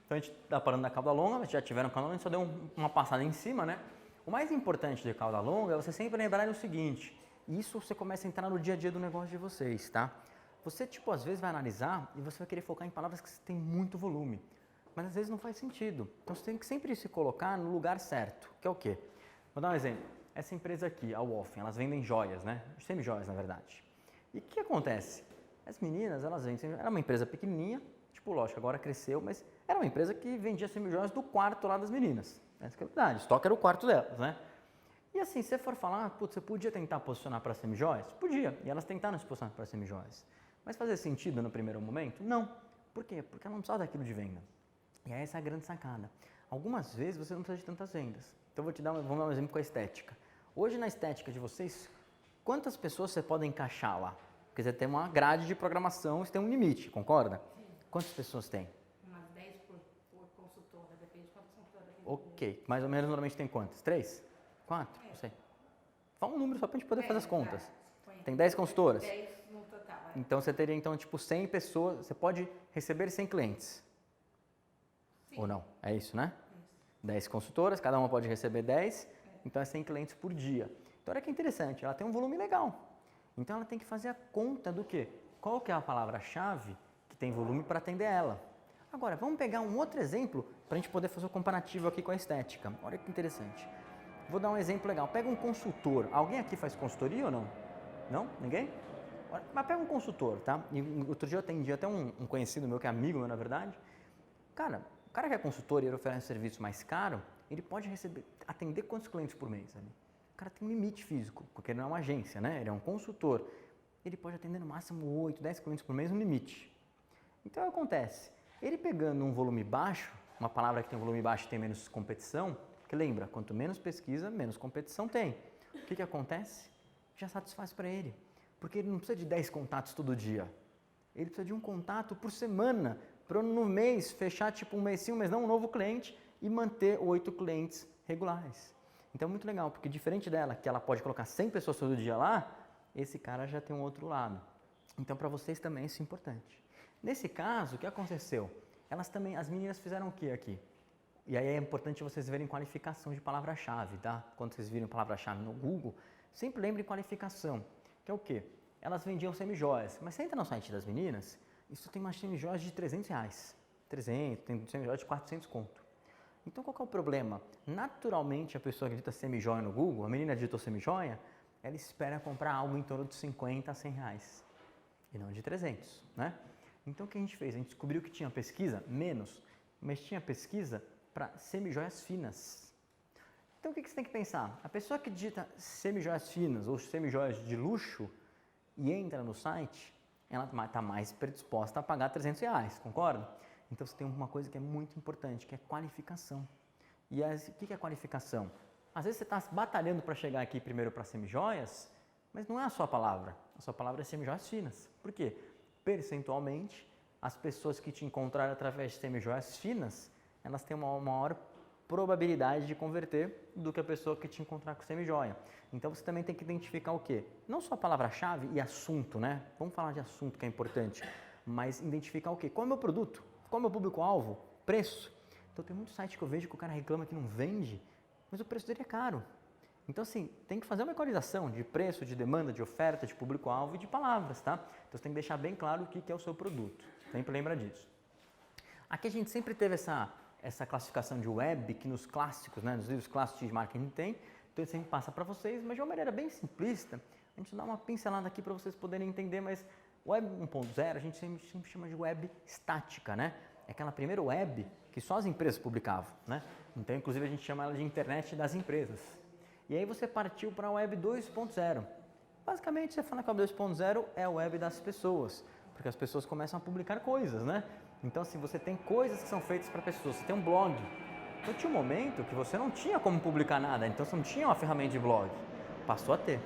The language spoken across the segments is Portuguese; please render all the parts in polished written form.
Então a gente está parando na cauda longa, mas já tiveram cauda longa, a gente só deu uma passada em cima, né? O mais importante de cauda longa é você sempre lembrar o seguinte, e isso você começa a entrar no dia a dia do negócio de vocês, tá? Você, tipo, às vezes vai analisar e você vai querer focar em palavras que têm muito volume, mas às vezes não faz sentido. Então você tem que sempre se colocar no lugar certo, que é o quê? Vou dar um exemplo. Essa empresa aqui, a Wolfen, elas vendem joias, né? Semi-joias, na verdade. E o que acontece? As meninas, elas vendem, era uma empresa pequenininha, tipo, lógico, agora cresceu, mas era uma empresa que vendia semi-joias do quarto lá das meninas. Essa é a verdade, o estoque era o quarto delas, né? E assim, se você for falar, putz, você podia tentar posicionar para semi-joias? Podia, e elas tentaram se posicionar para semi-joias. Mas fazer sentido no primeiro momento? Não. Por quê? Porque ela não precisava daquilo de venda. E aí essa é a grande sacada. Algumas vezes você não precisa de tantas vendas. Então vamos dar um exemplo com a estética. Hoje na estética de vocês, quantas pessoas você pode encaixar lá? Porque você tem uma grade de programação, você tem um limite, concorda? Sim. Quantas pessoas tem? Umas 10 por consultora, depende de quantas consultoras tem. Ok, mais ou menos normalmente tem quantas? 3? 4? Não sei. Fala um número só para a gente poder fazer as contas. Tem 10 consultoras? 10 no total. Então você teria então tipo 100 pessoas, você pode receber 100 clientes. Sim. Ou não? É isso, né? Isso. 10 consultoras, cada uma pode receber 10, então é 100 clientes por dia. Então olha que interessante, ela tem um volume legal. Então ela tem que fazer a conta do quê? Qual que é a palavra-chave que tem volume para atender ela? Agora, vamos pegar um outro exemplo para a gente poder fazer o comparativo aqui com a estética. Olha que interessante. Vou dar um exemplo legal. Pega um consultor. Alguém aqui faz consultoria ou não? Não? Ninguém? Mas pega um consultor, tá? E outro dia eu atendi até um conhecido meu, que é amigo meu, na verdade. Cara, o cara que é consultor e ele oferece um serviço mais caro, ele pode atender quantos clientes por mês ali? O cara tem um limite físico, porque ele não é uma agência, né? Ele é um consultor. Ele pode atender no máximo 8, 10 clientes por mês, um limite. Então, o que acontece? Ele pegando um volume baixo, uma palavra que tem um volume baixo e tem menos competição, porque lembra, quanto menos pesquisa, menos competição tem. O que acontece? Já satisfaz para ele, porque ele não precisa de 10 contatos todo dia. Ele precisa de um contato por semana, para no mês fechar tipo um mês sim, um mês não, um novo cliente e manter 8 clientes regulares. Então é muito legal, porque diferente dela, que ela pode colocar 100 pessoas todo dia lá, esse cara já tem um outro lado. Então para vocês também isso é importante. Nesse caso, o que aconteceu? As meninas fizeram o que aqui? E aí é importante vocês verem qualificação de palavra-chave, tá? Quando vocês virem palavra-chave no Google, sempre lembrem qualificação, que é o quê? Elas vendiam semi-joias, mas você entra no site das meninas, isso tem umas semi-joias de R$300, 300, tem semi-joias de 400 conto. Então qual que é o problema? Naturalmente a pessoa que digita semi-joia no Google, a menina digitou semi-joia, ela espera comprar algo em torno de 50 a 100 reais e não de 300, né? Então o que a gente fez? A gente descobriu que tinha pesquisa, menos, mas tinha pesquisa para semi-joias finas. Então o que você tem que pensar? A pessoa que digita semi-joias finas ou semi-joias de luxo e entra no site, ela está mais predisposta a pagar 300 reais, concorda? Então você tem uma coisa que é muito importante, que é qualificação. E o que é qualificação? Às vezes você está batalhando para chegar aqui primeiro para semi-joias, mas não é a sua palavra é semi-joias finas. Por quê? Percentualmente, as pessoas que te encontraram através de semi-joias finas, elas têm uma maior probabilidade de converter do que a pessoa que te encontrar com semi-joia. Então você também tem que identificar o quê? Não só a palavra-chave e assunto, né? Vamos falar de assunto que é importante, mas identificar o quê? Qual é o meu produto? Qual é o meu público-alvo? Preço. Então tem muito site que eu vejo que o cara reclama que não vende, mas o preço dele é caro. Então assim, tem que fazer uma equalização de preço, de demanda, de oferta, de público-alvo e de palavras, tá? Então você tem que deixar bem claro o que é o seu produto. Sempre lembra disso. Aqui a gente sempre teve essa classificação de web que nos clássicos, né, nos livros clássicos de marketing tem, então a gente sempre passa para vocês, mas de uma maneira bem simplista, a gente dá uma pincelada aqui para vocês poderem entender, mas web 1.0 a gente sempre chama de web estática, né? É aquela primeira web que só as empresas publicavam, né? Então, inclusive, a gente chama ela de internet das empresas. E aí você partiu para a web 2.0. Basicamente, você fala que a web 2.0 é a web das pessoas, porque as pessoas começam a publicar coisas, né? Então, se você tem coisas que são feitas para pessoas, você tem um blog. Então, tinha um momento que você não tinha como publicar nada, então você não tinha uma ferramenta de blog. Passou a ter.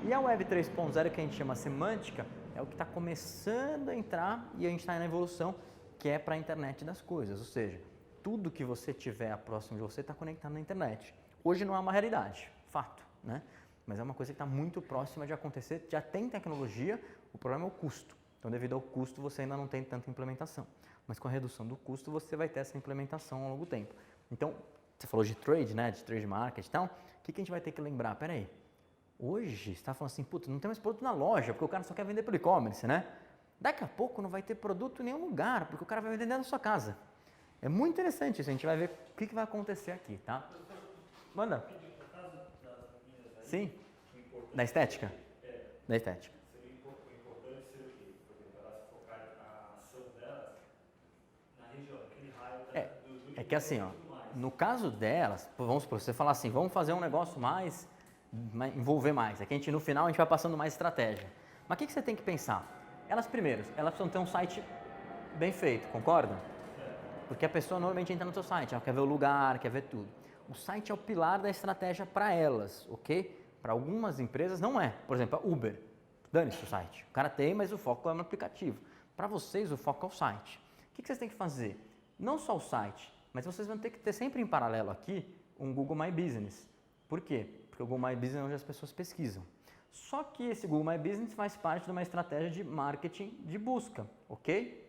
E a Web 3.0, que a gente chama semântica, é o que está começando a entrar e a gente está na evolução, que é para a internet das coisas. Ou seja, tudo que você tiver próximo de você está conectado na internet. Hoje não é uma realidade, fato, né? Mas é uma coisa que está muito próxima de acontecer. Já tem tecnologia, o problema é o custo. Então, devido ao custo, você ainda não tem tanta implementação. mas com a redução do custo você vai ter essa implementação ao longo do tempo. Então, você falou de trade, né, de trade market e tal, o que a gente vai ter que lembrar? Peraí, hoje você está falando assim, puta, não tem mais produto na loja, porque o cara só quer vender pelo e-commerce, né? Daqui a pouco não vai ter produto em nenhum lugar, porque o cara vai vender dentro da sua casa. É muito interessante isso, a gente vai ver o que vai acontecer aqui, tá? Manda. Sim, da estética? Da estética. Seria importante ser o quê? Por exemplo, elas focarem a ação delas na região, naquele raio do É que assim, ó, e tudo mais. no caso delas, vamos supor, você falar assim, vamos fazer um negócio mais, envolver mais. É que a gente, no final, a gente vai passando mais estratégia. Mas o que você tem que pensar? Elas primeiro, elas precisam ter um site bem feito, concorda? Porque a pessoa normalmente entra no seu site, ela quer ver o lugar, quer ver tudo. O site é o pilar da estratégia para elas, ok? Para algumas empresas não é. Por exemplo, a Uber, dane-se o site. O cara tem, mas o foco é no aplicativo. Para vocês, o foco é o site. O que vocês têm que fazer? Não só o site, mas vocês vão ter que ter sempre em paralelo aqui um Google My Business. Por quê? Porque o Google My Business é onde as pessoas pesquisam. Só que esse Google My Business faz parte de uma estratégia de marketing de busca, ok?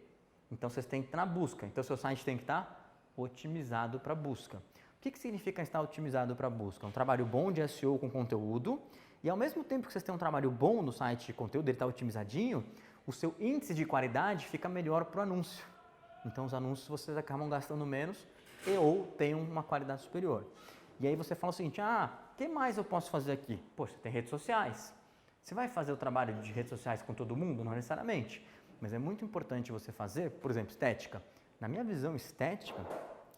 Então vocês têm que estar na busca. Então seu site tem que estar otimizado para busca. O que significa estar otimizado para busca? Um trabalho bom de SEO com conteúdo e ao mesmo tempo que vocês têm um trabalho bom no site de conteúdo, ele está otimizadinho, o seu índice de qualidade fica melhor para o anúncio. Então os anúncios vocês acabam gastando menos e ou têm uma qualidade superior. E aí você fala o seguinte, o que mais eu posso fazer aqui? Poxa, tem redes sociais. Você vai fazer o trabalho de redes sociais com todo mundo? Não necessariamente. Mas é muito importante você fazer, por exemplo, estética. Na minha visão estética,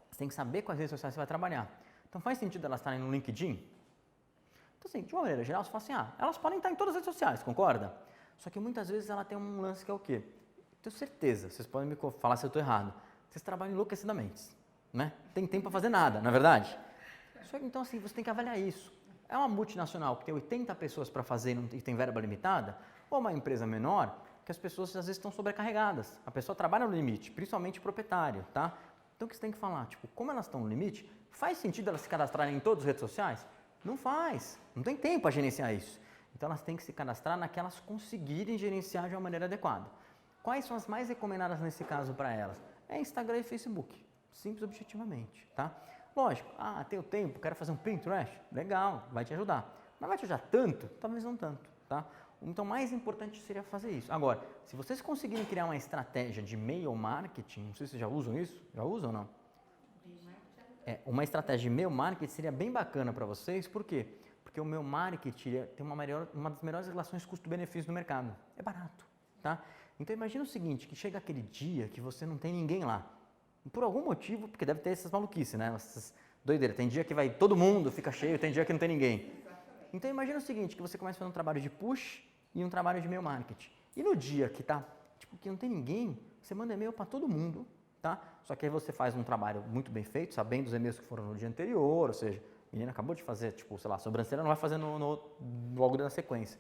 você tem que saber quais redes sociais você vai trabalhar. Então faz sentido elas estarem no LinkedIn? Então assim, de uma maneira geral, você fala assim, elas podem estar em todas as redes sociais, concorda? Só que muitas vezes ela tem um lance que é o quê? Tenho certeza, vocês podem me falar se eu estou errado. Vocês trabalham enlouquecidamente, né? Tem tempo para fazer nada, não é verdade? Só que, então assim, você tem que avaliar isso. É uma multinacional que tem 80 pessoas para fazer e tem verba limitada? Ou uma empresa menor que as pessoas às vezes estão sobrecarregadas? A pessoa trabalha no limite, principalmente o proprietário, tá? Então o que você tem que falar? Tipo, como elas estão no limite, faz sentido elas se cadastrarem em todas as redes sociais? Não faz, não tem tempo para gerenciar isso. Então elas têm que se cadastrar naquelas conseguirem gerenciar de uma maneira adequada. Quais são as mais recomendadas nesse caso para elas? É Instagram e Facebook, simples objetivamente, tá? Lógico, tenho tempo, quero fazer um Pinterest, legal, vai te ajudar. Mas vai te ajudar tanto? Talvez não tanto, tá? Então, mais importante seria fazer isso. Agora, se vocês conseguirem criar uma estratégia de e-mail marketing, não sei se vocês já usam isso, já usam ou não? Uma estratégia de e-mail marketing seria bem bacana para vocês, por quê? Porque o e-mail marketing tem uma das melhores relações custo-benefício do mercado. É barato, tá? Então, imagina o seguinte, que chega aquele dia que você não tem ninguém lá. Por algum motivo, porque deve ter essas maluquices, né? Essas doideiras. Tem dia que vai todo mundo, fica cheio, tem dia que não tem ninguém. Então imagina o seguinte, que você começa a fazer um trabalho de push e um trabalho de e-mail marketing. E no dia que que não tem ninguém, você manda e-mail para todo mundo, tá? Só que aí você faz um trabalho muito bem feito, sabendo os e-mails que foram no dia anterior, ou seja, a menina acabou de fazer, sei lá, sobrancelha, não vai fazer logo na sequência.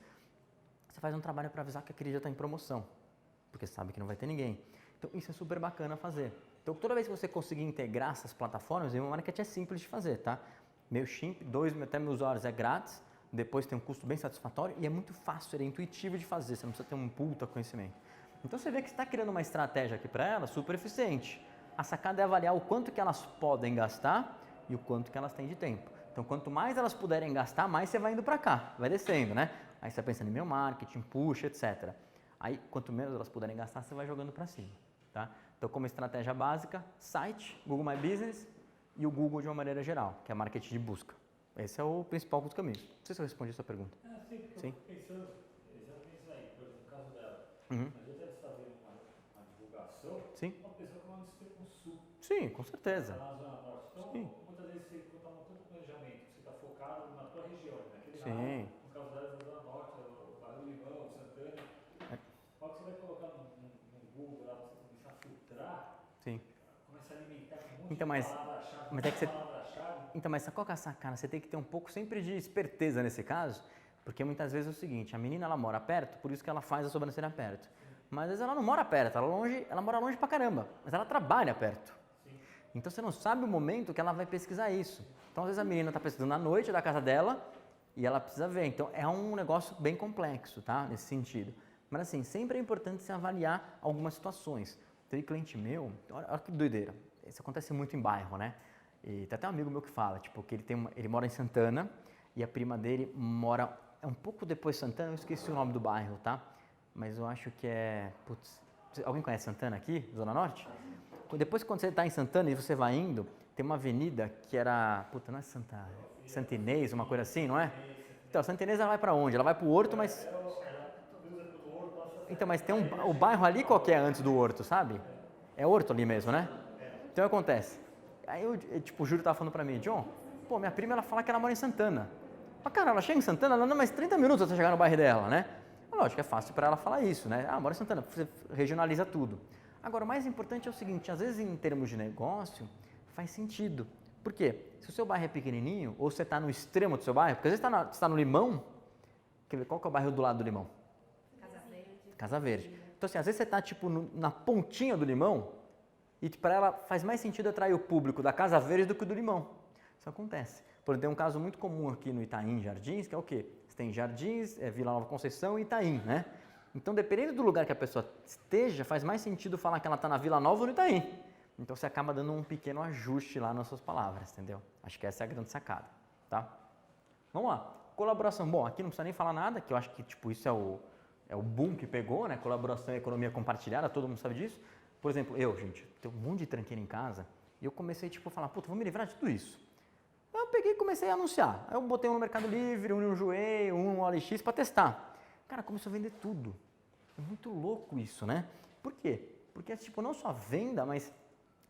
Você faz um trabalho para avisar que aquele dia está em promoção, porque você sabe que não vai ter ninguém. Então isso é super bacana fazer. Então toda vez que você conseguir integrar essas plataformas, o e-mail marketing é simples de fazer, tá? MailChimp, 2 até 1.000 usuários é grátis, depois tem um custo bem satisfatório e é muito fácil, é intuitivo de fazer, você não precisa ter um puta conhecimento. Então você vê que você está criando uma estratégia aqui para elas super eficiente. A sacada é avaliar o quanto que elas podem gastar e o quanto que elas têm de tempo. Então quanto mais elas puderem gastar, mais você vai indo para cá, vai descendo, né? Aí você vai pensando em e-mail marketing, push, etc. Aí quanto menos elas puderem gastar, você vai jogando para cima, tá? Então como estratégia básica, site, Google My Business e o Google de uma maneira geral, que é marketing de busca. Esse é o principal dos caminhos. Não sei se eu respondi a sua pergunta. Sim, eu pensando exatamente isso aí, por exemplo, no caso dela. Uhum. Mas eu até fazendo uma divulgação, Sim. uma pessoa que mora no Extremo Sul. Sim, com certeza. Lá na Zona Norte. Então, Sim. muitas vezes você está montando um planejamento, você está focado na tua região, naquele Sim. raio, no caso dela, na Zona Norte, o Barão Limão, o Santana. Qual que você vai colocar no Google lá para você começar a filtrar? Sim. Começar a alimentar com um monte Então, de mas é que você... palavra-chave. Então, mas qual que é a sacada? Você tem que ter um pouco sempre de esperteza nesse caso, porque muitas vezes é o seguinte, a menina ela mora perto, por isso que ela faz a sobrancelha perto. Mas às vezes ela não mora perto, ela mora longe pra caramba, mas ela trabalha perto. Então você não sabe o momento que ela vai pesquisar isso. Então às vezes a menina está pesquisando à noite da casa dela e ela precisa ver. Então é um negócio bem complexo, tá? Nesse sentido. Mas assim, sempre é importante se avaliar algumas situações. Teve cliente meu, olha que doideira, isso acontece muito em bairro, né? E tem até um amigo meu que fala, tipo, que ele mora em Santana e a prima dele mora um pouco depois de Santana, eu esqueci o nome do bairro, tá? Mas eu acho que é, putz, alguém conhece Santana aqui, Zona Norte? Depois quando você está em Santana e você vai indo, tem uma avenida que era, puta, não é Santa Inês, uma coisa assim, não é? Então, Santa Inês ela vai para onde? Ela vai para o Horto, mas... Então, mas tem o bairro ali qual que é antes do Horto, sabe? É Horto ali mesmo, né? Então, acontece. Aí, tipo, o Júlio tava falando pra mim, John, pô, minha prima, ela fala que ela mora em Santana. Mas, cara, ela chega em Santana, ela anda mais 30 minutos até chegar no bairro dela, né? Lógico, é fácil para ela falar isso, né? Ah, mora em Santana, você regionaliza tudo. Agora, o mais importante é o seguinte, às vezes, em termos de negócio, faz sentido. Por quê? Se o seu bairro é pequenininho, ou você está no extremo do seu bairro, porque às vezes você está no Limão, qual que é o bairro do lado do Limão? Casa Verde. Casa Verde. Então, assim, às vezes você está, tipo, na pontinha do Limão, e para ela faz mais sentido atrair o público da Casa Verde do que do Limão. Isso acontece. Por exemplo, tem um caso muito comum aqui no Itaim Jardins, que é o quê? Você tem Jardins, Vila Nova Conceição e Itaim, né? Então, dependendo do lugar que a pessoa esteja, faz mais sentido falar que ela está na Vila Nova ou no Itaim. Então, você acaba dando um pequeno ajuste lá nas suas palavras, entendeu? Acho que essa é a grande sacada, tá? Vamos lá. Colaboração. Bom, aqui não precisa nem falar nada, que eu acho que, tipo, isso é o boom que pegou, né? Colaboração e economia compartilhada, todo mundo sabe disso. Por exemplo, gente, tem um monte de tranqueira em casa e eu comecei, tipo, a falar, puta, vou me livrar de tudo isso. Aí eu peguei e comecei a anunciar. Aí eu botei um no Mercado Livre, um no Joey, um no OLX para testar. Cara, começou a vender tudo. É muito louco isso, né? Por quê? Porque, tipo, não só a venda, mas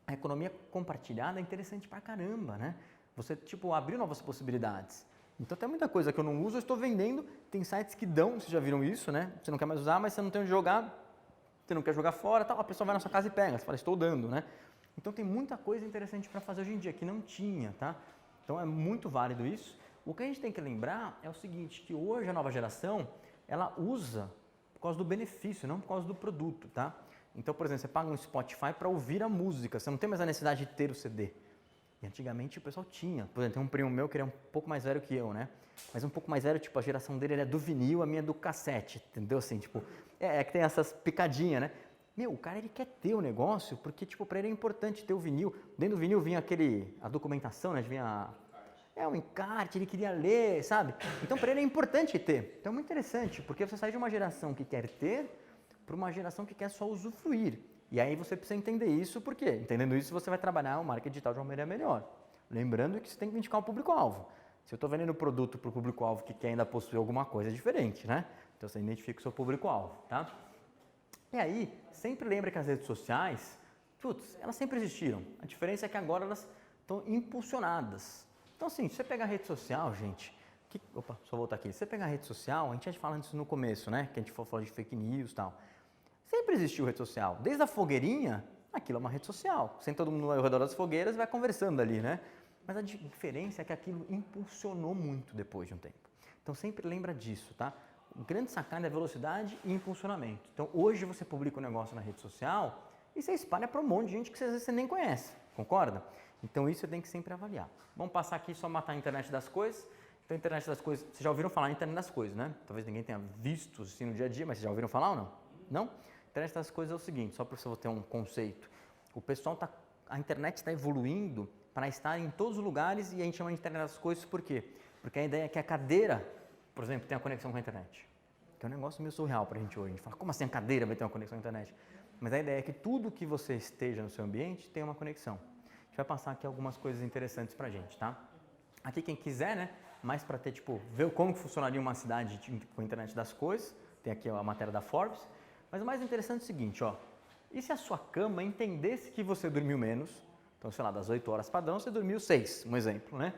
a economia compartilhada é interessante pra caramba, né? Você, tipo, abriu novas possibilidades. Então, tem muita coisa que eu não uso, eu estou vendendo. Tem sites que dão, vocês já viram isso, né? Você não quer mais usar, mas você não tem onde jogar, você não quer jogar fora, tal, a pessoa vai na sua casa e pega, você fala, estou dando, né? Então, tem muita coisa interessante para fazer hoje em dia, que não tinha, tá? Então, é muito válido isso. O que a gente tem que lembrar é o seguinte, que hoje a nova geração, ela usa por causa do benefício, não por causa do produto, tá? Então, por exemplo, você paga um Spotify para ouvir a música, você não tem mais a necessidade de ter o CD. E antigamente o pessoal tinha. Por exemplo, tem um primo meu que ele é um pouco mais velho que eu, né? Mas um pouco mais velho, tipo, a geração dele ele é do vinil, a minha é do cassete, entendeu? Assim, tipo, é que tem essas picadinhas, né? Meu, o cara, ele quer ter o negócio, porque, tipo, para ele é importante ter o vinil. Dentro do vinil vinha a documentação, né? Vinha o encarte, ele queria ler, sabe? Então, para ele é importante ter. Então, é muito interessante, porque você sai de uma geração que quer ter para uma geração que quer só usufruir. E aí você precisa entender isso, por quê? Entendendo isso, você vai trabalhar o marketing digital de uma maneira melhor. Lembrando que você tem que indicar o público-alvo. Se eu estou vendendo produto para o público-alvo que quer ainda possuir alguma coisa, é diferente, né? Então, você identifica o seu público-alvo, tá? E aí, sempre lembra que as redes sociais, putz, elas sempre existiram. A diferença é que agora elas estão impulsionadas. Então, assim, se você pegar a rede social, gente... Opa, só voltar aqui. Se você pegar a rede social, a gente já falando isso no começo, né? Que a gente falou de fake news e tal. Sempre existiu rede social. Desde a fogueirinha, aquilo é uma rede social. Sem todo mundo ao redor das fogueiras vai conversando ali, né? Mas a diferença é que aquilo impulsionou muito depois de um tempo. Então, sempre lembra disso, tá? O grande sacada é velocidade e impulsionamento. Então, hoje você publica um negócio na rede social e você espalha para um monte de gente que às vezes você nem conhece, concorda? Então, isso você tem que sempre avaliar. Vamos passar aqui só matar a internet das coisas. Então, a internet das coisas, vocês já ouviram falar em internet das coisas, né? Talvez ninguém tenha visto assim no dia a dia, mas vocês já ouviram falar ou não? Não? Internet das coisas é o seguinte, só para você ter um conceito. A internet está evoluindo para estar em todos os lugares e a gente chama de internet das coisas por quê? Porque a ideia é que a cadeira, por exemplo, tenha conexão com a internet. Que é um negócio meio surreal para a gente hoje. A gente fala, como assim a cadeira vai ter uma conexão com a internet? Mas a ideia é que tudo que você esteja no seu ambiente tenha uma conexão. A gente vai passar aqui algumas coisas interessantes para a gente, tá? Aqui quem quiser, né? Mais para ter, tipo, ver como funcionaria uma cidade com a internet das coisas. Tem aqui a matéria da Forbes. Mas o mais interessante é o seguinte, ó. E se a sua cama entendesse que você dormiu menos, então, sei lá, das 8 horas padrão, você dormiu 6, um exemplo, né?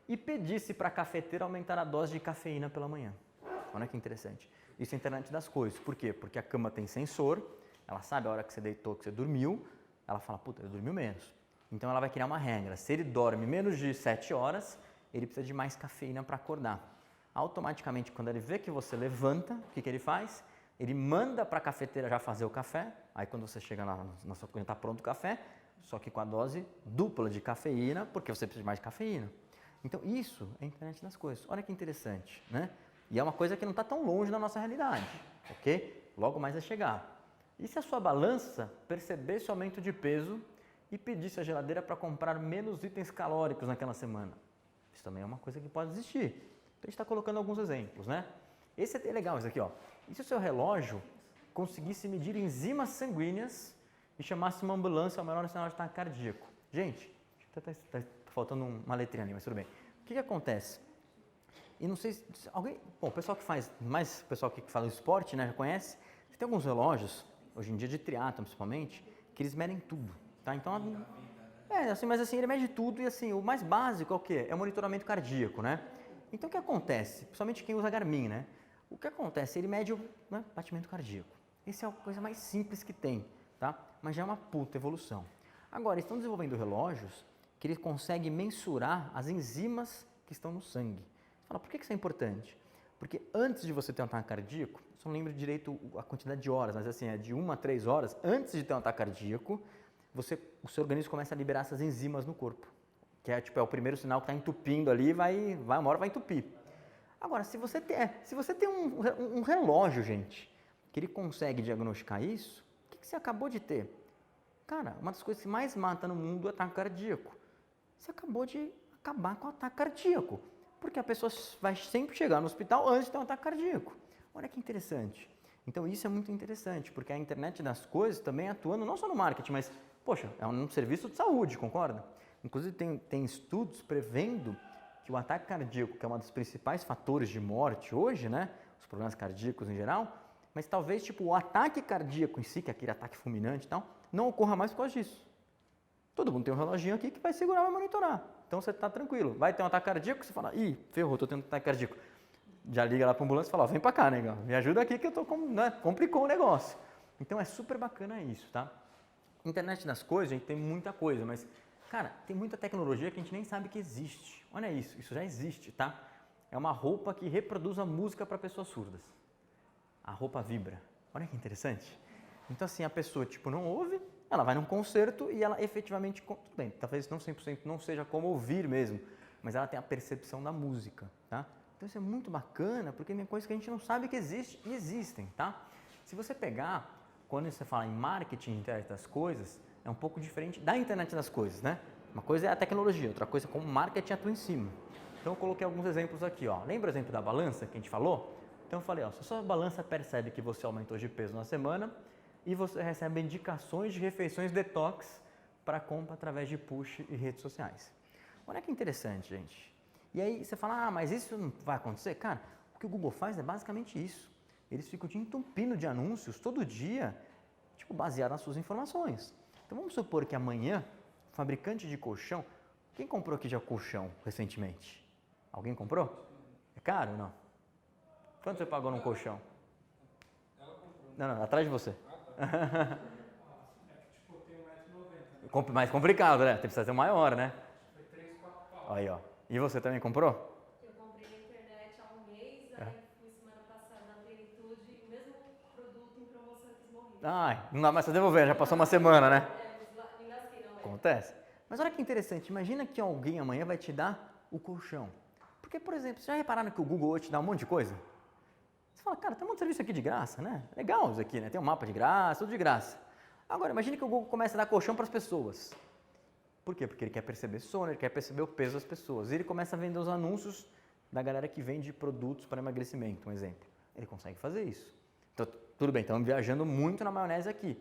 E pedisse para a cafeteira aumentar a dose de cafeína pela manhã. Olha que interessante. Isso é a internet das coisas. Por quê? Porque a cama tem sensor, ela sabe a hora que você deitou, que você dormiu, ela fala, puta, eu dormi menos. Então, ela vai criar uma regra. Se ele dorme menos de 7 horas, ele precisa de mais cafeína para acordar. Automaticamente, quando ele vê que você levanta, o que ele faz? Ele manda para a cafeteira já fazer o café, aí quando você chega lá na sua cozinha está pronto o café, só que com a dose dupla de cafeína, porque você precisa de mais cafeína. Então isso é a internet das coisas. Olha que interessante, né? E é uma coisa que não está tão longe da nossa realidade, ok? Logo mais vai chegar. E se a sua balança percebesse o aumento de peso e pedisse à geladeira para comprar menos itens calóricos naquela semana? Isso também é uma coisa que pode existir. Então a gente está colocando alguns exemplos, né? Esse é legal, esse aqui, ó. E se o seu relógio conseguisse medir enzimas sanguíneas e chamasse uma ambulância ao menor sinal de ataque cardíaco? Gente, tá faltando uma letrinha ali, mas tudo bem. O que acontece? E não sei se alguém... Bom, o pessoal que faz... Mais o pessoal que fala esporte, né, já conhece. Tem alguns relógios, hoje em dia de triatlon principalmente, que eles medem tudo, tá? Então... assim, mas assim, ele mede tudo e assim, o mais básico é o quê? É o monitoramento cardíaco, né? Então o que acontece? Principalmente quem usa Garmin, né? O que acontece? Ele mede o batimento cardíaco. Essa é a coisa mais simples que tem, tá? Mas já é uma puta evolução. Agora, estão desenvolvendo relógios que ele consegue mensurar as enzimas que estão no sangue. Você fala, por que isso é importante? Porque antes de você ter um ataque cardíaco, eu não lembro direito a quantidade de horas, mas assim, é de 1 a 3 horas, antes de ter um ataque cardíaco, o seu organismo começa a liberar essas enzimas no corpo. Que é, tipo, é o primeiro sinal que está entupindo ali, uma hora vai entupir. Agora, se você tem um relógio, gente, que ele consegue diagnosticar isso, o que você acabou de ter? Cara, uma das coisas que mais mata no mundo é o ataque cardíaco. Você acabou de acabar com o ataque cardíaco. Porque a pessoa vai sempre chegar no hospital antes de ter um ataque cardíaco. Olha que interessante. Então isso é muito interessante, porque a internet das coisas também atuando não só no marketing, mas, poxa, é um serviço de saúde, concorda? Inclusive tem estudos prevendo que o ataque cardíaco, que é um dos principais fatores de morte hoje, né? Os problemas cardíacos em geral, mas talvez tipo, o ataque cardíaco em si, que é aquele ataque fulminante e tal, não ocorra mais por causa disso. Todo mundo tem um reloginho aqui que vai segurar e vai monitorar. Então você está tranquilo. Vai ter um ataque cardíaco, você fala, ih, ferrou, estou tendo um ataque cardíaco. Já liga lá para a ambulância e fala, vem para cá, negão, me ajuda aqui que eu tô complicou o negócio. Então é super bacana isso, tá? Internet das coisas, a gente tem muita coisa, mas, cara, tem muita tecnologia que a gente nem sabe que existe. Olha isso já existe, tá? É uma roupa que reproduz a música para pessoas surdas. A roupa vibra. Olha que interessante. Então assim, a pessoa, tipo, não ouve, ela vai num concerto e ela efetivamente, tudo bem, talvez não 100% não seja como ouvir mesmo, mas ela tem a percepção da música, tá? Então isso é muito bacana, porque tem coisas que a gente não sabe que existe e existem, tá? Se você pegar, quando você fala em marketing de internet das coisas, é um pouco diferente da internet das coisas, né? Uma coisa é a tecnologia, outra coisa é como o marketing atua em cima. Então eu coloquei alguns exemplos aqui, ó. Lembra o exemplo da balança que a gente falou? Então eu falei, ó, se a sua balança percebe que você aumentou de peso na semana e você recebe indicações de refeições detox para compra através de push e redes sociais. Olha que interessante, gente. E aí você fala, ah, mas isso não vai acontecer? Cara, o que o Google faz é basicamente isso. Eles ficam te entupindo de anúncios todo dia, tipo, baseado nas suas informações. Então vamos supor que amanhã, o fabricante de colchão, quem comprou aqui já colchão recentemente? Alguém comprou? É caro ou não? Quanto você pagou num colchão? Não, atrás de você. Tipo, tem 1,90 m. Mais complicado, né? Tem que ser maior, né? Foi 3, 4 pau. Aí, ó. E você também comprou? Eu comprei na internet há um mês, aí fui semana passada na Plenitude, o mesmo produto em promoção que morri. Ai, não dá mais pra devolver, já passou uma semana, né? Me lasquei, não é? Acontece. Mas olha que interessante, imagina que alguém amanhã vai te dar o colchão. Porque, por exemplo, vocês já repararam que o Google hoje te dá um monte de coisa? Você fala, cara, tem um monte de serviço aqui de graça, né? Legal isso aqui, né? Tem um mapa de graça, tudo de graça. Agora, imagine que o Google começa a dar colchão para as pessoas. Por quê? Porque ele quer perceber sono, ele quer perceber o peso das pessoas. E ele começa a vender os anúncios da galera que vende produtos para emagrecimento, um exemplo. Ele consegue fazer isso. Então, tudo bem, estamos viajando muito na maionese aqui.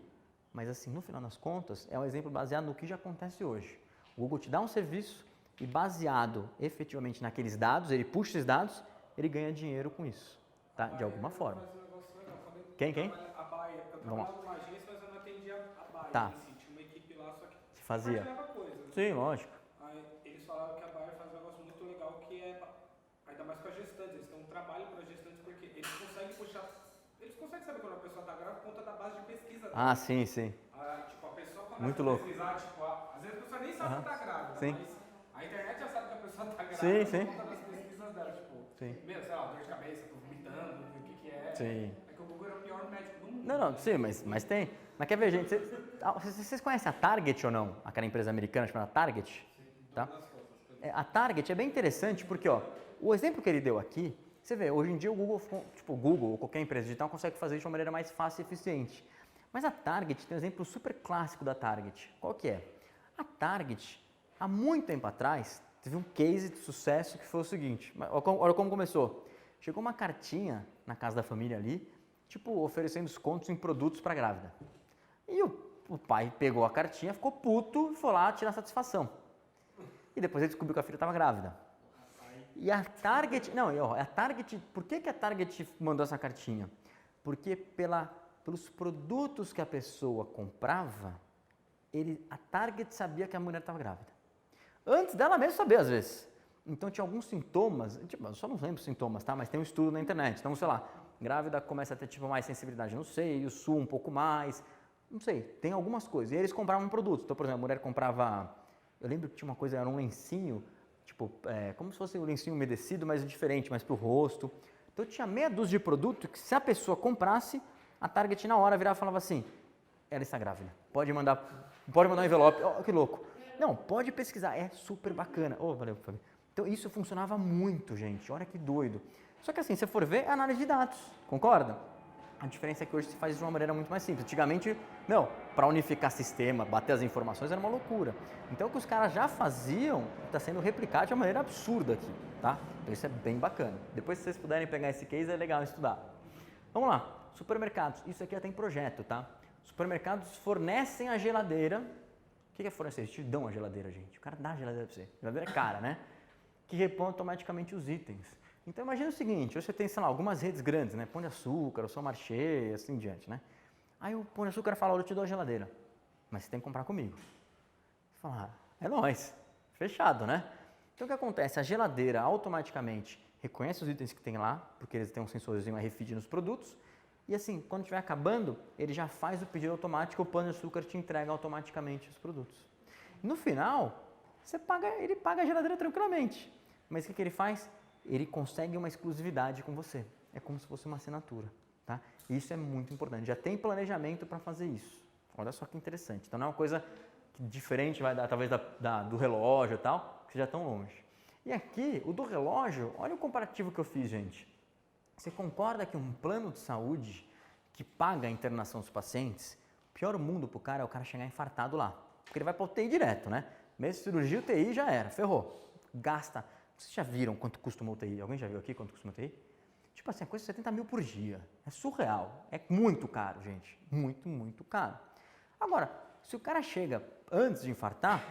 Mas assim, no final das contas, é um exemplo baseado no que já acontece hoje. O Google te dá um serviço e baseado efetivamente naqueles dados, ele puxa esses dados, ele ganha dinheiro com isso, tá? De alguma forma. Quem? A Bayer. Eu trabalhava numa agência, mas eu não atendia a Bayer. Tá. Tinha uma equipe lá, só que Se fazia. compartilhava coisa. Né? Sim, lógico. Aí eles falaram que a Bayer faz um negócio muito legal, que é, ainda mais com as gestantes, eles têm um trabalho para gestantes, porque eles conseguem puxar, eles conseguem saber quando a pessoa está grávida por conta da base de pesquisa dela. Ah, sim, sim. Tipo, a pessoa começa Muito a louco. pesquisar, tipo, às vezes a pessoa nem sabe que está grávida, Sim. mas a internet já sabe que a pessoa está grávida Sim, por sim. conta das pesquisas dela, tipo, Sim. meu, sei lá, dor de cabeça, tô vomitando, o que é. Sim. É que o Google era o pior médico do mundo. Não, sim, mas tem. Mas quer ver, gente, vocês conhecem a Target ou não? Aquela empresa americana chamada Target? Tá? A Target é bem interessante porque, ó, o exemplo que ele deu aqui, você vê, hoje em dia o Google ou qualquer empresa digital consegue fazer isso de uma maneira mais fácil e eficiente. Mas a Target tem um exemplo super clássico da Target. Qual que é? A Target, há muito tempo atrás, teve um case de sucesso que foi o seguinte. Olha como começou. Chegou uma cartinha na casa da família ali, tipo, oferecendo descontos em produtos para grávida. E o pai pegou a cartinha, ficou puto e foi lá tirar satisfação. E depois ele descobriu que a filha estava grávida. E a Target... Não, a Target... Por que a Target mandou essa cartinha? Porque pelos produtos que a pessoa comprava, a Target sabia que a mulher estava grávida. Antes dela mesmo saber, às vezes. Então, tinha alguns sintomas, tipo, eu só não lembro os sintomas, tá? Mas tem um estudo na internet. Então, sei lá, grávida começa a ter tipo mais sensibilidade no seio, sua um pouco mais, não sei, tem algumas coisas. E eles compravam um produto. Então, por exemplo, a mulher comprava, eu lembro que tinha uma coisa, era um lencinho, tipo, como se fosse um lencinho umedecido, mas diferente, mais pro rosto. Então, tinha meia dúzia de produto que se a pessoa comprasse, a Target na hora virava e falava assim, ela está grávida, pode mandar um envelope, oh, que louco. Não, pode pesquisar, é super bacana. Oh, valeu, Fábio. Então, isso funcionava muito, gente, olha que doido. Só que assim, se você for ver, é análise de dados, concorda? A diferença é que hoje se faz de uma maneira muito mais simples. Antigamente, para unificar sistema, bater as informações era uma loucura. Então, o que os caras já faziam está sendo replicado de uma maneira absurda aqui, tá? Então, isso é bem bacana. Depois, se vocês puderem pegar esse case, é legal estudar. Vamos lá, supermercados. Isso aqui até em projeto, tá? Supermercados fornecem a geladeira. O que é fornecer? Eles te dão a geladeira, gente. O cara dá a geladeira para você. A geladeira é cara, né? Que repõe automaticamente os itens. Então, imagina o seguinte, hoje você tem, sei lá, algumas redes grandes, né? Pão de Açúcar, o São Marché, assim em diante, né? Aí o Pão de Açúcar fala, eu te dou a geladeira, mas você tem que comprar comigo. Você fala, é nóis, fechado, né? Então, o que acontece? A geladeira automaticamente reconhece os itens que tem lá, porque eles têm um sensorzinho RFID nos produtos, e assim, quando estiver acabando, ele já faz o pedido automático, o Pão de Açúcar te entrega automaticamente os produtos. No final, ele paga a geladeira tranquilamente, mas o que ele faz? Ele consegue uma exclusividade com você. É como se fosse uma assinatura, tá? Isso é muito importante. Já tem planejamento para fazer isso. Olha só que interessante. Então, não é uma coisa que diferente vai dar, talvez, do relógio e tal, que já estão longe. E aqui, o do relógio, olha o comparativo que eu fiz, gente. Você concorda que um plano de saúde que paga a internação dos pacientes, o pior mundo para o cara é o cara chegar infartado lá. Porque ele vai para o UTI direto, né? Mesmo cirurgia, UTI já era, ferrou. Gasta... Vocês já viram quanto custa uma UTI? Alguém já viu aqui quanto custa uma UTI? Tipo assim, é coisa de 70 mil por dia. É surreal. É muito caro, gente. Muito, muito caro. Agora, se o cara chega antes de infartar,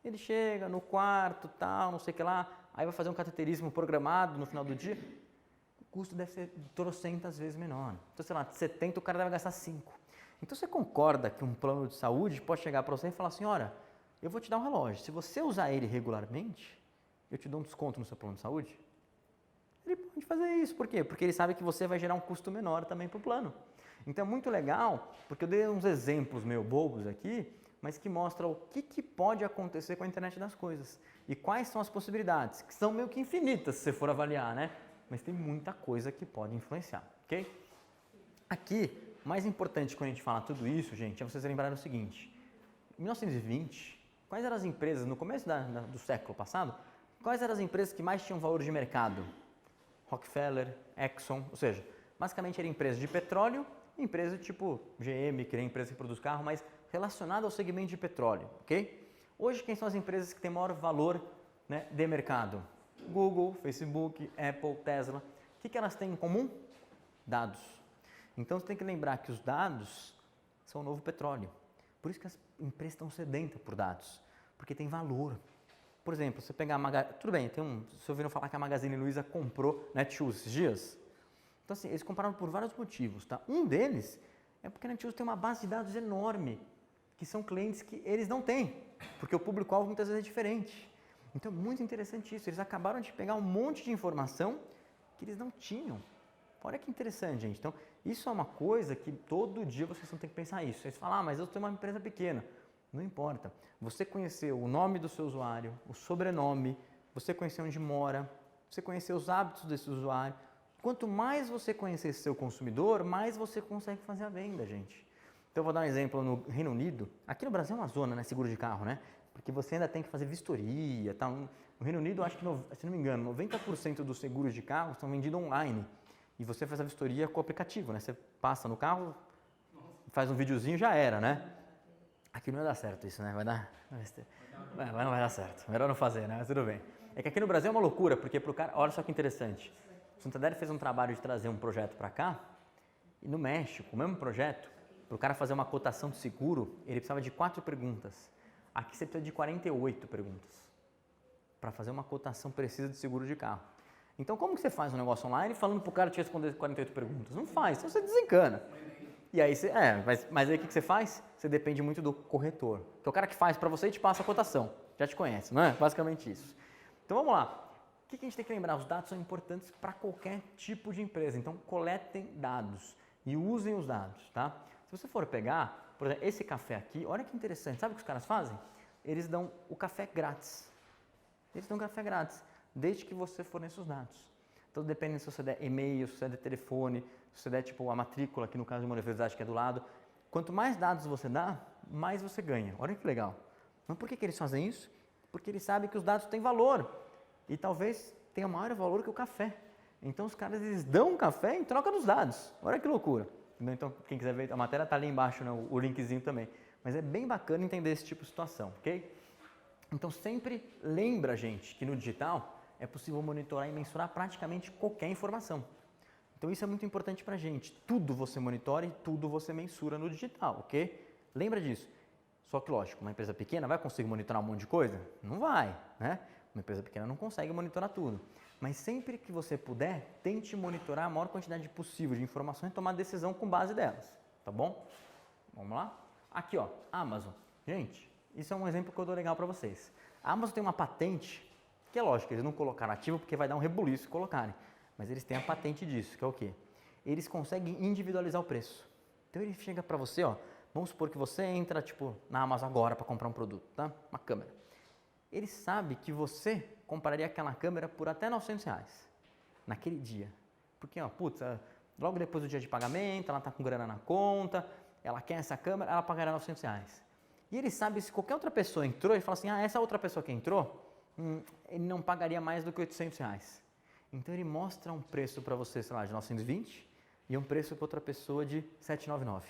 ele chega no quarto, tal, não sei o que lá, aí vai fazer um cateterismo programado no final do dia, o custo deve ser trocentas vezes menor. Então, sei lá, de 70 o cara deve gastar 5. Então, você concorda que um plano de saúde pode chegar para você e falar assim, olha, eu vou te dar um relógio. Se você usar ele regularmente, eu te dou um desconto no seu plano de saúde? Ele pode fazer isso. Por quê? Porque ele sabe que você vai gerar um custo menor também para o plano. Então é muito legal, porque eu dei uns exemplos meio bobos aqui, mas que mostram o que pode acontecer com a internet das coisas. E quais são as possibilidades, que são meio que infinitas se você for avaliar, né? Mas tem muita coisa que pode influenciar, ok? Aqui, mais importante quando a gente fala tudo isso, gente, é vocês lembrarem o seguinte. Em 1920, quais eram as empresas, no começo do século passado, quais eram as empresas que mais tinham valor de mercado? Rockefeller, Exxon, ou seja, basicamente era empresa de petróleo, empresa tipo GM, que é a empresa que produz carro, mas relacionada ao segmento de petróleo, ok? Hoje, quem são as empresas que têm maior valor, né, de mercado? Google, Facebook, Apple, Tesla. O que elas têm em comum? Dados. Então, você tem que lembrar que os dados são o novo petróleo. Por isso que as empresas estão sedentas por dados, porque tem valor. Por exemplo, você pegar a Magazine... Tudo bem, vocês ouviram falar que a Magazine Luiza comprou Netshoes esses dias? Então, assim, eles compraram por vários motivos, tá? Um deles é porque a Netshoes tem uma base de dados enorme, que são clientes que eles não têm, porque o público-alvo muitas vezes é diferente. Então, é muito interessante isso. Eles acabaram de pegar um monte de informação que eles não tinham. Olha que interessante, gente. Então, isso é uma coisa que todo dia vocês vão ter que pensar isso. Vocês falam, mas eu tenho uma empresa pequena. Não importa. Você conhecer o nome do seu usuário, o sobrenome, você conhecer onde mora, você conhecer os hábitos desse usuário. Quanto mais você conhecer seu consumidor, mais você consegue fazer a venda, gente. Então, eu vou dar um exemplo no Reino Unido. Aqui no Brasil é uma zona, né, seguro de carro, né? Porque você ainda tem que fazer vistoria, tal. No Reino Unido, acho que, se não me engano, 90% dos seguros de carro são vendidos online. E você faz a vistoria com o aplicativo, né? Você passa no carro, faz um videozinho, já era, né? Aqui não vai dar certo isso, né? Vai dar... Não vai dar certo. Melhor não fazer, né? Mas tudo bem. É que aqui no Brasil é uma loucura, porque pro cara... Olha só que interessante. O Santander fez um trabalho de trazer um projeto para cá, e no México, o mesmo projeto, para o cara fazer uma cotação de seguro, ele precisava de 4 perguntas. Aqui você precisa de 48 perguntas para fazer uma cotação precisa de seguro de carro. Então, como que você faz um negócio online falando para o cara te responder 48 perguntas? Não faz, então você desencana. E aí você, mas aí o que você faz? Você depende muito do corretor, que é o cara que faz para você e te passa a cotação. Já te conhece, não é? Basicamente isso. Então vamos lá. O que a gente tem que lembrar? Os dados são importantes para qualquer tipo de empresa. Então coletem dados e usem os dados, tá? Se você for pegar, por exemplo, esse café aqui, olha que interessante. Sabe o que os caras fazem? Eles dão o café grátis. Eles dão café grátis, desde que você forneça os dados. Então, depende se você der e-mail, se você der telefone, se você der tipo a matrícula, que no caso de uma universidade que é do lado. Quanto mais dados você dá, mais você ganha. Olha que legal. Mas por que eles fazem isso? Porque eles sabem que os dados têm valor. E talvez tenha maior valor que o café. Então, os caras eles dão café em troca dos dados. Olha que loucura. Então, quem quiser ver, a matéria está ali embaixo, né, o linkzinho também. Mas é bem bacana entender esse tipo de situação, ok? Então, sempre lembra, gente, que no digital é possível monitorar e mensurar praticamente qualquer informação. Então, isso é muito importante para a gente. Tudo você monitora e tudo você mensura no digital, ok? Lembra disso. Só que, lógico, uma empresa pequena vai conseguir monitorar um monte de coisa? Não vai, né? Uma empresa pequena não consegue monitorar tudo. Mas sempre que você puder, tente monitorar a maior quantidade possível de informações e tomar decisão com base delas, tá bom? Vamos lá? Aqui, ó, Amazon. Gente, isso é um exemplo que eu dou legal para vocês. A Amazon tem uma patente, que é lógico, eles não colocaram ativo porque vai dar um rebuliço se colocarem. Mas eles têm a patente disso, que é o quê? Eles conseguem individualizar o preço. Então ele chega para você, ó, vamos supor que você entra, tipo, na Amazon agora para comprar um produto, tá? Uma câmera. Ele sabe que você compraria aquela câmera por até R$900 naquele dia. Porque, ó, putz, logo depois do dia de pagamento, ela tá com grana na conta, ela quer essa câmera, ela pagará R$900. E ele sabe se qualquer outra pessoa entrou e fala assim, essa outra pessoa que entrou, ele não pagaria mais do que R$800. Então ele mostra um preço para você, sei lá, de 920 e um preço para outra pessoa de 799.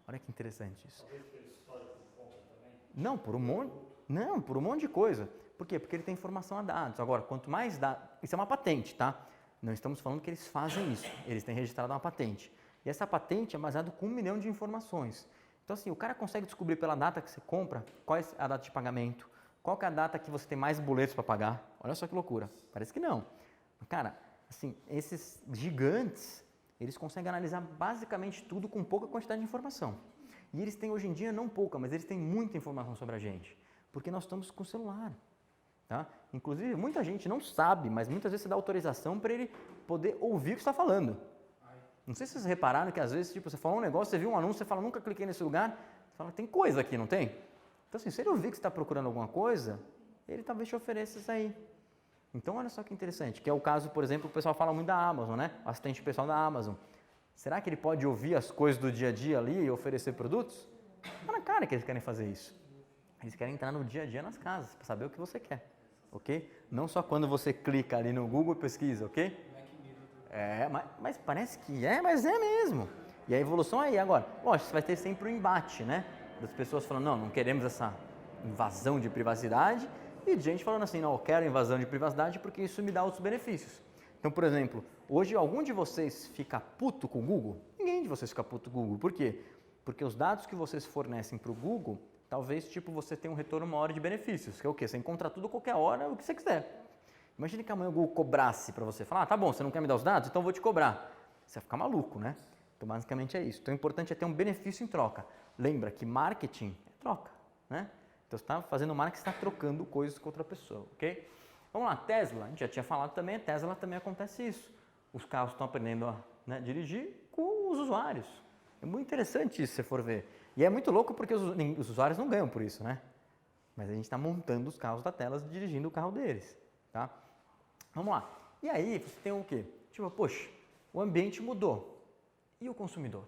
Olha que interessante isso. Talvez pelo histórico de compra também. Não, por um monte de coisa. Por quê? Porque ele tem informação a dados. Agora, quanto mais dados... Isso é uma patente, tá? Não estamos falando que eles fazem isso. Eles têm registrado uma patente. E essa patente é baseada com 1 milhão de informações. Então, assim, o cara consegue descobrir pela data que você compra qual é a data de pagamento, qual que é a data que você tem mais boletos para pagar. Olha só que loucura. Parece que não. Cara, assim, esses gigantes, eles conseguem analisar basicamente tudo com pouca quantidade de informação. E eles têm hoje em dia, não pouca, mas eles têm muita informação sobre a gente. Porque nós estamos com o celular. Tá? Inclusive, muita gente não sabe, mas muitas vezes você dá autorização para ele poder ouvir o que você está falando. Não sei se vocês repararam que às vezes tipo, você falou um negócio, você viu um anúncio, você fala, nunca cliquei nesse lugar, você fala, tem coisa aqui, não tem? Então assim, se ele ouvir que você está procurando alguma coisa, ele talvez te ofereça isso aí. Então olha só que interessante, que é o caso, por exemplo, o pessoal fala muito da Amazon, né? O assistente pessoal da Amazon. Será que ele pode ouvir as coisas do dia a dia ali e oferecer produtos? Tá na cara que eles querem fazer isso. Eles querem entrar no dia a dia nas casas, para saber o que você quer, ok? Não só quando você clica ali no Google e pesquisa, ok? Mas parece que mas é mesmo. E a evolução é aí agora. Lógico, você vai ter sempre um embate, né? Das pessoas falando, não queremos essa invasão de privacidade. E de gente falando assim, não, eu quero invasão de privacidade porque isso me dá outros benefícios. Então, por exemplo, hoje algum de vocês fica puto com o Google? Ninguém de vocês fica puto com o Google. Por quê? Porque os dados que vocês fornecem para o Google, talvez tipo você tenha um retorno maior de benefícios. Que é o quê? Você encontra tudo qualquer hora, o que você quiser. Imagine que amanhã o Google cobrasse para você, falar, tá bom, você não quer me dar os dados? Então eu vou te cobrar. Você vai ficar maluco, né? Então basicamente é isso. Então o importante é ter um benefício em troca. Lembra que marketing é troca, né? Então você está fazendo marketing, você está trocando coisas com outra pessoa, ok? Vamos lá, Tesla, a gente já tinha falado também, a Tesla também acontece isso. Os carros estão aprendendo a dirigir com os usuários. É muito interessante isso, se você for ver. E é muito louco porque os usuários não ganham por isso, né? Mas a gente está montando os carros da Tesla dirigindo o carro deles, tá? Vamos lá. E aí você tem o quê? Tipo, poxa, o ambiente mudou. E o consumidor?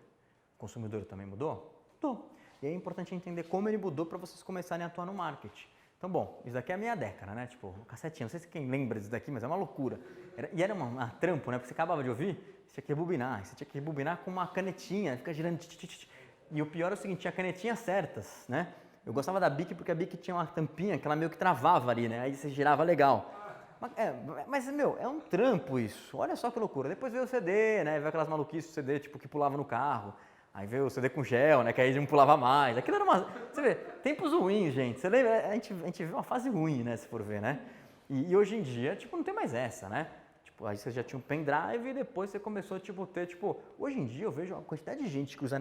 O consumidor também mudou? Mudou. E é importante entender como ele mudou para vocês começarem a atuar no marketing. Então, bom, isso daqui é a minha década, né? Tipo, o cassetinho. Não sei se quem lembra disso daqui, mas é uma loucura. Era uma trampo, né? Porque você acabava de ouvir, você tinha que rebobinar. Você tinha que rebobinar com uma canetinha, fica girando. E o pior é o seguinte, tinha canetinhas certas, né? Eu gostava da Bic porque a Bic tinha uma tampinha que ela meio que travava ali, né? Aí você girava legal. Mas, meu, é um trampo isso. Olha só que loucura. Depois veio o CD, né? Veio aquelas maluquices do CD, tipo, que pulava no carro. Aí veio o CD com gel, né? Que aí não pulava mais. Aquilo era uma... Você vê, tempos ruins, gente. Você lembra? A gente viu uma fase ruim, né? Se for ver, né? E hoje em dia, tipo, não tem mais essa, né? Tipo, aí você já tinha um pendrive e depois você começou, tipo, ter, tipo... Hoje em dia eu vejo uma quantidade de gente que usa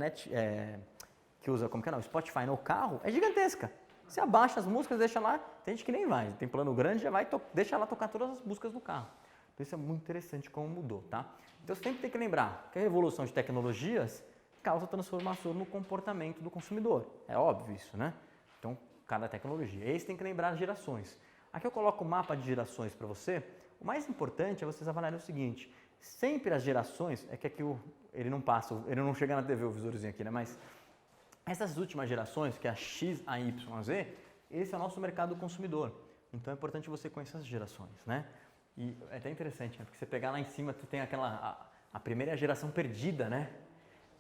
que usa, como que é, não, Spotify no carro, é gigantesca. Você abaixa as músicas, deixa lá, tem gente que nem vai, tem plano grande, já vai, deixa lá tocar todas as músicas do carro. Então isso é muito interessante como mudou, tá? Então você sempre tem que lembrar que a revolução de tecnologias causa transformação no comportamento do consumidor. É óbvio isso, né? Então, cada tecnologia. E aí você tem que lembrar as gerações. Aqui eu coloco o mapa de gerações para você. O mais importante é vocês avaliarem o seguinte, sempre as gerações, é que aqui ele não passa, ele não chega na TV o visorzinho aqui, né? Mas essas últimas gerações, que é a X, a Y, a Z, esse é o nosso mercado consumidor. Então é importante você conhecer as gerações, né? E é até interessante, né? Porque você pegar lá em cima, tu tem a primeira é a geração perdida, né?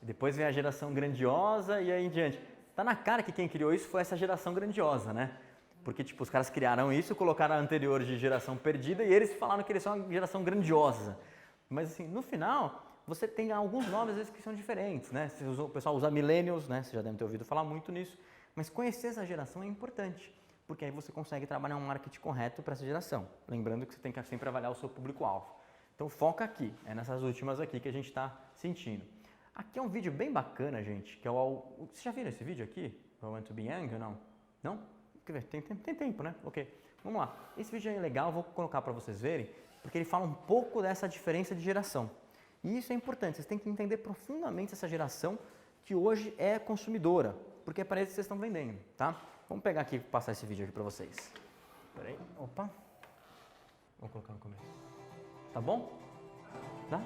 E depois vem a geração grandiosa e aí em diante. Tá na cara que quem criou isso foi essa geração grandiosa, né? Porque, tipo, os caras criaram isso, colocaram a anterior de geração perdida e eles falaram que eles são uma geração grandiosa. Mas, assim, no final, você tem alguns nomes, às vezes, que são diferentes, né? O pessoal usa millennials, né? Você já deve ter ouvido falar muito nisso. Mas conhecer essa geração é importante, porque aí você consegue trabalhar um marketing correto para essa geração. Lembrando que você tem que sempre avaliar o seu público-alvo. Então, foca aqui, é nessas últimas aqui que a gente está sentindo. Aqui é um vídeo bem bacana, gente, que é Vocês já viram esse vídeo aqui? I Want to Be Young ou não? Não? Quer ver? Tem tempo, né? Ok. Vamos lá. Esse vídeo é legal, vou colocar para vocês verem, porque ele fala um pouco dessa diferença de geração. E isso é importante, vocês têm que entender profundamente essa geração que hoje é consumidora, porque é para isso que vocês estão vendendo, tá? Vamos pegar aqui e passar esse vídeo aqui para vocês. Espera aí. Opa. Vou colocar no começo. Tá bom? Tá?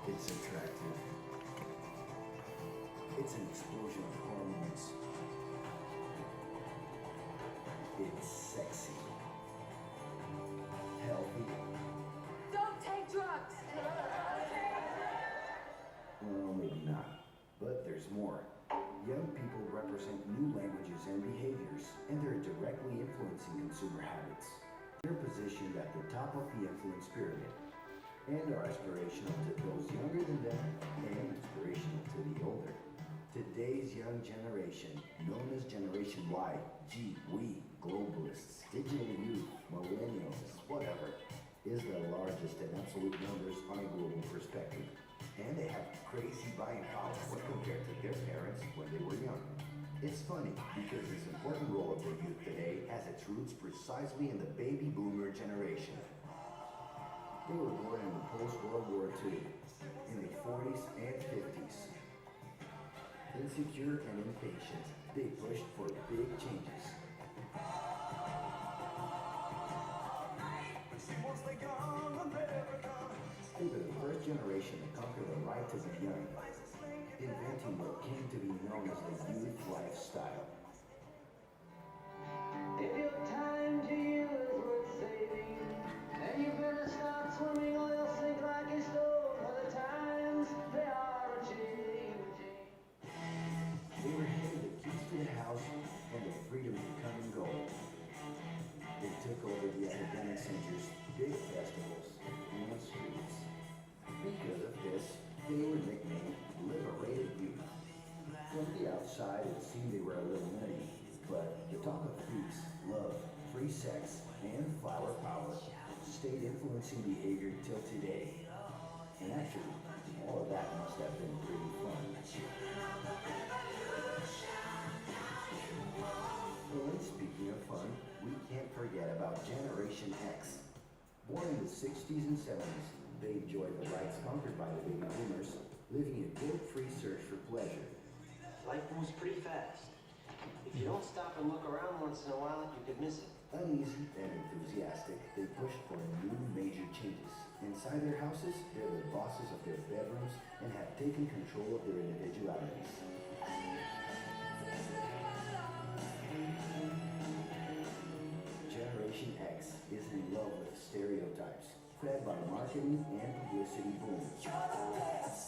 It's attractive. It's an explosion of hormones. It's sexy. Healthy. Don't take drugs! Well, maybe not. But there's more. Young people represent new languages and behaviors, and they're directly influencing consumer habits. They're positioned at the top of the influence pyramid, and are aspirational to those younger than them, and inspirational to the older. Today's young generation, known as Generation Y, G, we, globalists, digital youth, millennials, whatever, is the largest in absolute numbers on a global perspective. And they have crazy buying power when compared to their parents when they were young. It's funny because this important role of the youth today has its roots precisely in the baby boomer generation. They were born in the post-World War II, in the 40s and 50s. Insecure and impatient, they pushed for big changes. They were the first generation to conquer the right to be young, inventing what came to be known as the youth lifestyle. If your time to you is worth saving, then you better start swimming or you'll sink like a stone. For the times, they are a-changing. They were handed the keys to the house and the freedom to come and go. They took over the academic centers, big festivals, and streets. Because of this, they were nicknamed Liberated Youth. From the outside, it seemed they were a little nutty, but the talk of peace, love, free sex, and flower power stayed influencing behavior till today. And actually, all of that must have been pretty fun. And speaking of fun, we can't forget about Generation X. Born in the 60s and 70s, they enjoyed the rights conquered by the baby boomers, living a guilt-free search for pleasure. Life moves pretty fast. If you don't stop and look around once in a while, you could miss it. Uneasy and enthusiastic, they pushed for new major changes. Inside their houses, they're the bosses of their bedrooms and have taken control of their individualities. Generation X is in love with stereotypes, fed by marketing and publicity boom. As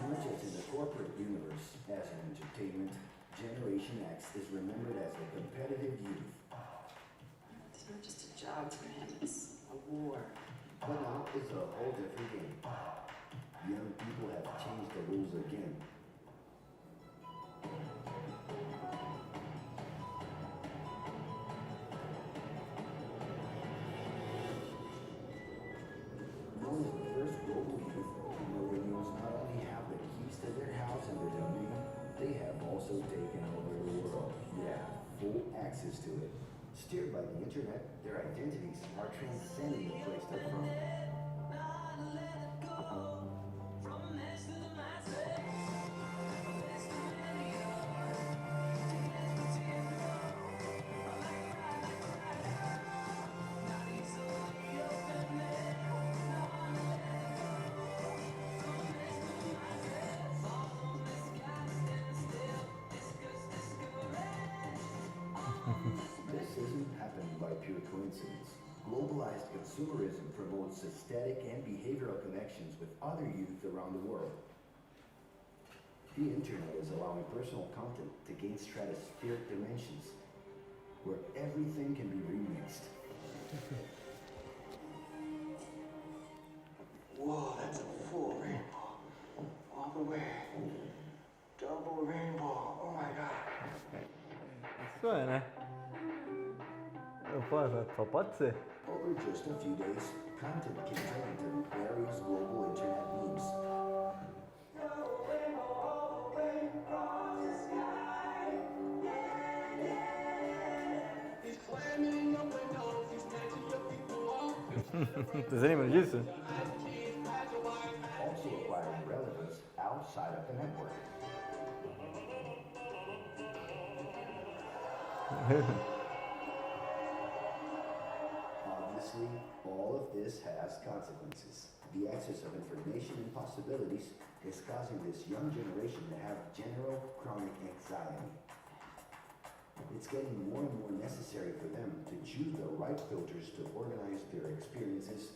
much as in the corporate universe as in entertainment, Generation X is remembered as the competitive youth. It's not just a job for him, it's a war. But now it's a whole different game. Young people have changed the rules again. Known as the first global youth, millennials not only have the keys to their house and their domain, they have also taken over the world. Yeah, full access to it. Steered by the internet, their identities are transcending the place they're from. This isn't happening by pure coincidence. Globalized consumerism promotes aesthetic and behavioral connections with other youth around the world. The internet is allowing personal content to gain stratospheric dimensions, where everything can be remixed. Whoa, that's a full rainbow. All the way. Double rainbow. Oh my god. Isso é, né? Só pode ser. Over just a few days, content can turn into various global internet memes. Vocês lembram disso? Also acquiring relevance outside of the network. Obviously, all of this has consequences. The excess of information and possibilities is causing this young generation to have general chronic anxiety. It's getting more and more necessary for them to choose the right filters to organize their experiences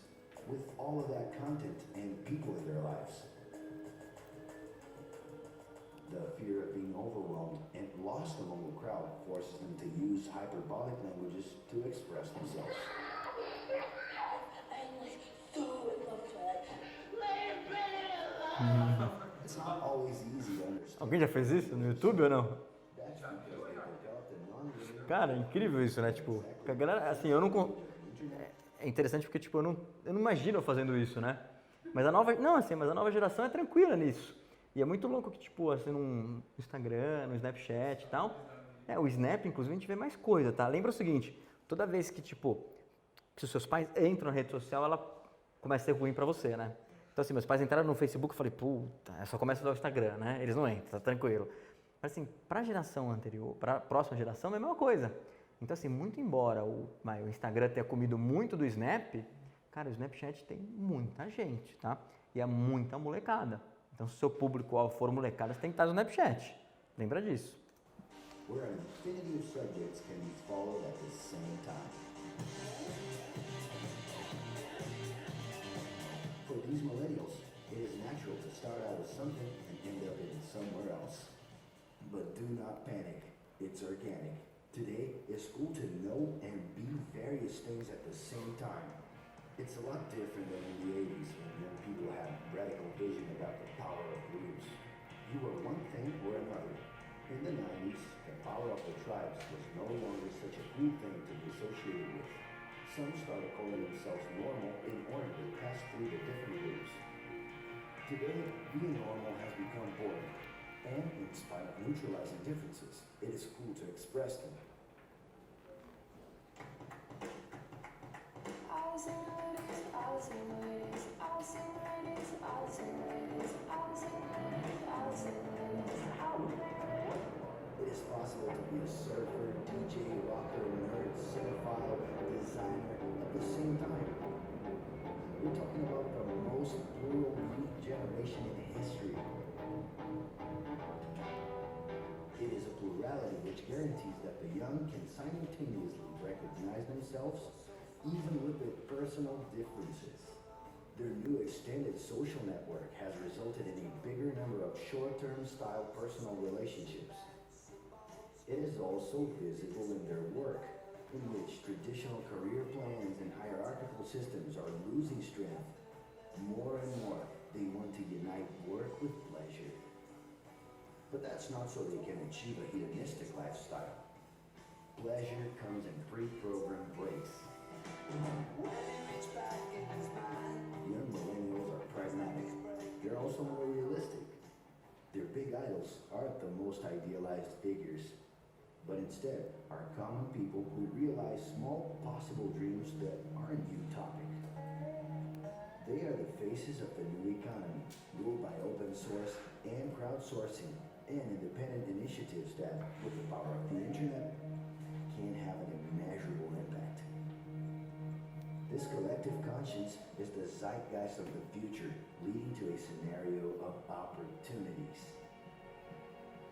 with all of that content and people in their lives. The fear of being overwhelmed and lost among the crowd forces them to use hyperbolic languages to express themselves. It's not always easy to understand. Alguém já fez isso no YouTube ou não? That's because they developed a non-linear Cara, é incrível isso, né? Tipo, a galera, assim, eu não... É interessante porque, tipo, eu não imagino eu fazendo isso, né? Mas a nova geração é tranquila nisso. E é muito louco que, tipo, assim, no Instagram, no Snapchat e tal, o Snap, inclusive, a gente vê mais coisa, tá? Lembra o seguinte, toda vez que, tipo, se os seus pais entram na rede social, ela começa a ser ruim pra você, né? Então, assim, meus pais entraram no Facebook e falei, puta, só começa a usar o Instagram, né? Eles não entram, tá tranquilo. Mas, assim, pra geração anterior, pra próxima geração, é a mesma coisa. Então, assim, muito embora o Instagram tenha comido muito do Snap, cara, o Snapchat tem muita gente, tá? E é muita molecada. Então, se o seu público-alvo for molecada, você tem que estar no Snapchat. Lembra disso. where an infinity of subjects can be followed at the same time. For these millennials, it is natural to start out with something and end up in somewhere else. But do not panic, it's organic. Today, it's cool to know and be various things at the same time. It's a lot different than in the 80s when young people had radical vision about the power of groups. You were one thing or another. In the 90s, the power of the tribes was no longer such a cool thing to be associated with. Some started calling themselves normal in order to pass through the different groups. Today, being normal has become boring. And in spite of neutralizing differences, it is cool to express them. It is possible to be a surfer, DJ, rocker, nerd, cinephile, designer at the same time. We're talking about the most plural youth generation in history. It is a plurality which guarantees that the young can simultaneously recognize themselves even with their personal differences. Their new extended social network has resulted in a bigger number of short-term style personal relationships. It is also visible in their work, in which traditional career plans and hierarchical systems are losing strength. More and more, they want to unite work with pleasure. But that's not so they can achieve a hedonistic lifestyle. Pleasure comes in pre-programmed breaks. Young millennials are pragmatic. They're also more realistic. Their big idols aren't the most idealized figures, but instead are common people who realize small possible dreams that aren't utopic. They are the faces of the new economy, ruled by open source and crowdsourcing and independent initiatives that, with the power of the internet, can have an immeasurable impact. This collective conscience is the zeitgeist of the future, leading to a scenario of opportunities.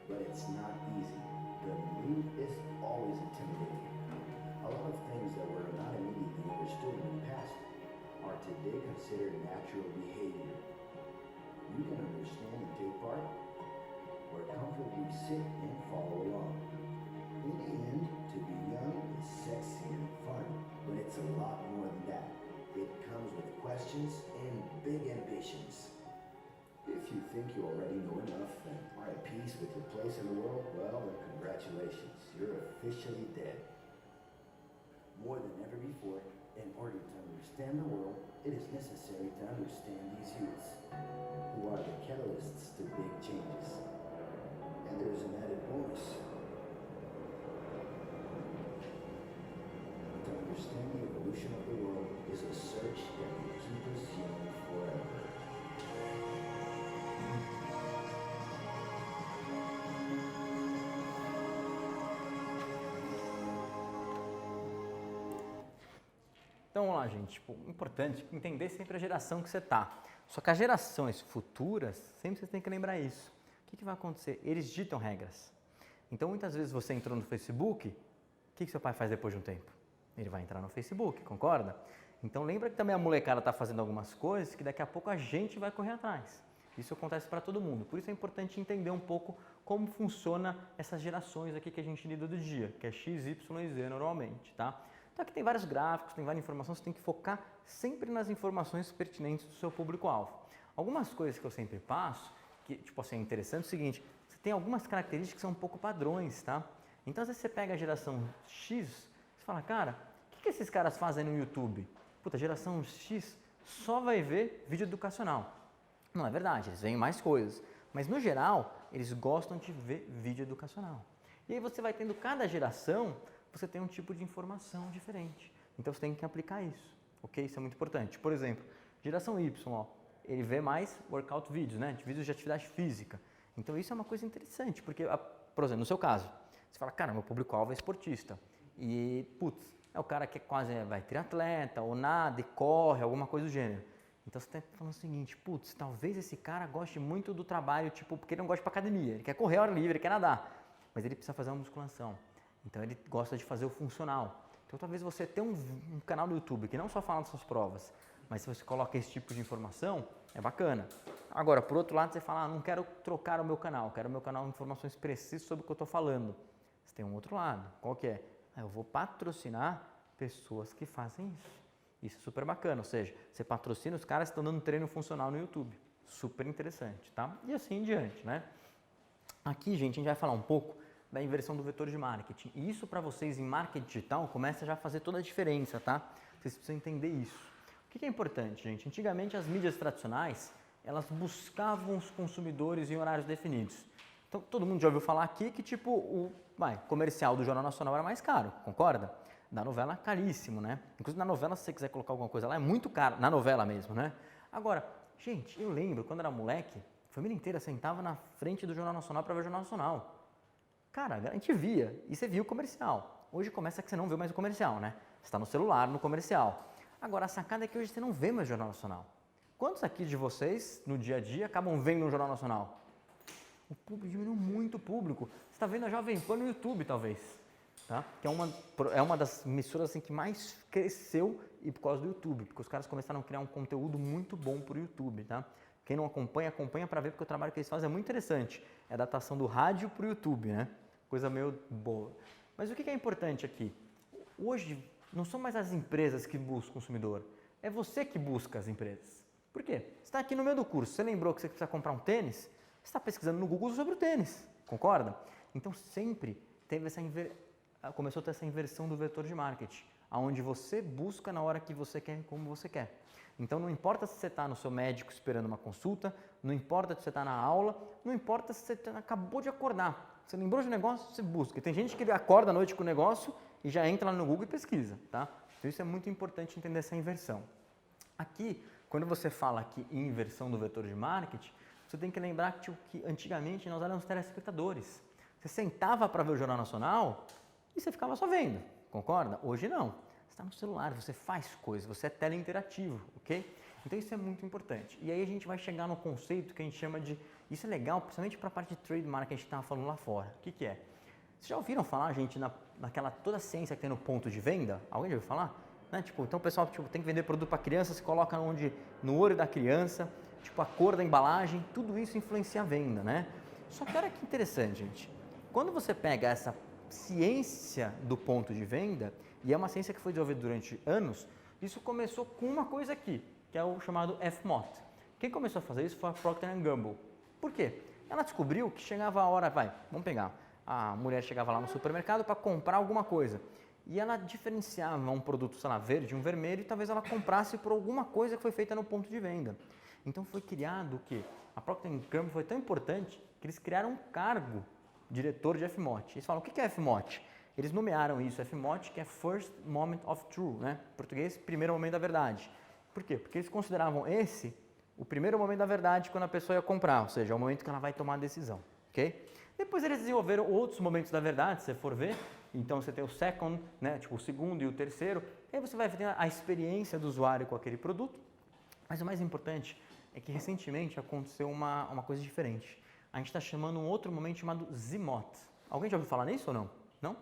But it's not easy. The new is always intimidating. A lot of things that were not immediately understood in the past are today considered natural behavior. You can understand and take part, or comfortably sit and follow along. In the end, to be young is sexy and fun, but it's a lot more than that. It comes with questions and big ambitions. If you think you already know enough and are at peace with your place in the world, well, then congratulations, you're officially dead. More than ever before, in order to understand the world, it is necessary to understand these youths, who are the catalysts to big changes. And there's an added bonus. To understand the evolution of the world is a search that will keep us young forever. Então vamos lá, gente. Tipo, importante entender sempre a geração que você está. Só que as gerações futuras, sempre vocês têm que lembrar isso. O que vai acontecer? Eles ditam regras. Então muitas vezes você entrou no Facebook, o que seu pai faz depois de um tempo? Ele vai entrar no Facebook, concorda? Então lembra que também a molecada está fazendo algumas coisas que daqui a pouco a gente vai correr atrás. Isso acontece para todo mundo. Por isso é importante entender um pouco como funciona essas gerações aqui que a gente lida do dia, que é X, Y e Z normalmente, tá? Então aqui tem vários gráficos, tem várias informações, você tem que focar sempre nas informações pertinentes do seu público-alvo. Algumas coisas que eu sempre passo, que tipo assim, é interessante é o seguinte, você tem algumas características que são um pouco padrões, tá? Então às vezes você pega a geração X, você fala, cara, o que esses caras fazem no YouTube? Puta, a geração X só vai ver vídeo educacional. Não é verdade, eles veem mais coisas, mas no geral, eles gostam de ver vídeo educacional. E aí você vai tendo cada geração, você tem um tipo de informação diferente. Então você tem que aplicar isso, ok? Isso é muito importante. Por exemplo, geração Y, ó, ele vê mais workout vídeos, né? De vídeos de atividade física. Então isso é uma coisa interessante, porque, por exemplo, no seu caso, você fala, cara, meu público-alvo é esportista. E, putz, é o cara que quase vai triatleta, ou nada, e corre, alguma coisa do gênero. Então você está falando o seguinte, putz, talvez esse cara goste muito do trabalho, tipo, porque ele não gosta de ir pra academia, ele quer correr ao ar livre, ele quer nadar, mas ele precisa fazer uma musculação. Então ele gosta de fazer o funcional. Então talvez você tenha um canal no YouTube que não só fala das suas provas, mas se você coloca esse tipo de informação, é bacana. Agora, por outro lado, você fala, não quero trocar o meu canal, quero o meu canal com informações precisas sobre o que eu estou falando. Você tem um outro lado, qual que é? Eu vou patrocinar pessoas que fazem isso. Isso é super bacana, ou seja, você patrocina os caras que estão dando treino funcional no YouTube. Super interessante, tá? E assim em diante, né? Aqui, gente, a gente vai falar um pouco da inversão do vetor de marketing. E isso para vocês em marketing digital começa já a fazer toda a diferença, tá? Vocês precisam entender isso. O que é importante, gente? Antigamente as mídias tradicionais, elas buscavam os consumidores em horários definidos. Então todo mundo já ouviu falar aqui que tipo o comercial do Jornal Nacional era mais caro, concorda? Da novela caríssimo, né? Inclusive na novela, se você quiser colocar alguma coisa lá, é muito caro, na novela mesmo, né? Agora, gente, eu lembro quando era moleque, a família inteira sentava na frente do Jornal Nacional para ver o Jornal Nacional. Cara, a gente via, e você via o comercial. Hoje começa que você não vê mais o comercial, né? Você está no celular, no comercial. Agora, a sacada é que hoje você não vê mais o Jornal Nacional. Quantos aqui de vocês, no dia a dia, acabam vendo o Jornal Nacional? O público diminuiu muito o público. Você está vendo a Jovem Pan no YouTube, talvez. tá? Que é uma das emissoras assim, que mais cresceu e por causa do YouTube, porque os caras começaram a criar um conteúdo muito bom para o YouTube, tá? Quem não acompanha, acompanha para ver, porque o trabalho que eles fazem é muito interessante. É a adaptação do rádio para o YouTube, né? Coisa meio boa. Mas o que é importante aqui? Hoje, não são mais as empresas que buscam o consumidor, é você que busca as empresas. Por quê? Você está aqui no meio do curso, você lembrou que você precisa comprar um tênis? Você está pesquisando no Google sobre o tênis, concorda? Então, sempre teve começou a ter essa inversão do vetor de marketing, onde você busca na hora que você quer e como você quer. Então, não importa se você está no seu médico esperando uma consulta, não importa se você está na aula, não importa se você acabou de acordar. Você lembrou de um negócio, você busca. Tem gente que acorda à noite com o negócio e já entra lá no Google e pesquisa, tá? Então, isso é muito importante entender essa inversão. Aqui, quando você fala aqui em inversão do vetor de marketing, você tem que lembrar que antigamente nós éramos telespectadores. Você sentava para ver o Jornal Nacional e você ficava só vendo, concorda? Hoje não. Você está no celular, você faz coisas, você é teleinterativo, ok? Então isso é muito importante. E aí a gente vai chegar no conceito que a gente chama de... Isso é legal, principalmente para a parte de trademark que a gente estava falando lá fora. O que é? Vocês já ouviram falar, gente, naquela toda a ciência que tem no ponto de venda? Alguém já ouviu falar? Né? Tipo, então o pessoal tem que vender produto para criança, se coloca no olho da criança, tipo a cor da embalagem, tudo isso influencia a venda, né? Só que olha que interessante, gente. Quando você pega essa ciência do ponto de venda, e é uma ciência que foi desenvolvida durante anos, isso começou com uma coisa aqui, que é o chamado FMOT. Quem começou a fazer isso foi a Procter & Gamble. Por quê? Ela descobriu que chegava a hora, vamos pegar, a mulher chegava lá no supermercado para comprar alguma coisa, e ela diferenciava um produto, sei lá, verde, um vermelho, e talvez ela comprasse por alguma coisa que foi feita no ponto de venda. Então foi criado o quê? A Procter & Gamble foi tão importante que eles criaram um cargo, diretor de FMOT. Eles falam, o que é FMOT? Eles nomearam isso, FMOT, que é First Moment of Truth, né? Em português, primeiro momento da verdade. Por quê? Porque eles consideravam esse o primeiro momento da verdade quando a pessoa ia comprar, ou seja, é o momento que ela vai tomar a decisão, ok? Depois eles desenvolveram outros momentos da verdade, se você for ver. Então você tem o second, né? Tipo o segundo e o terceiro. E aí você vai ter a experiência do usuário com aquele produto. Mas o mais importante é que recentemente aconteceu uma coisa diferente. A gente está chamando um outro momento chamado ZMOT. Alguém já ouviu falar nisso ou não? Não?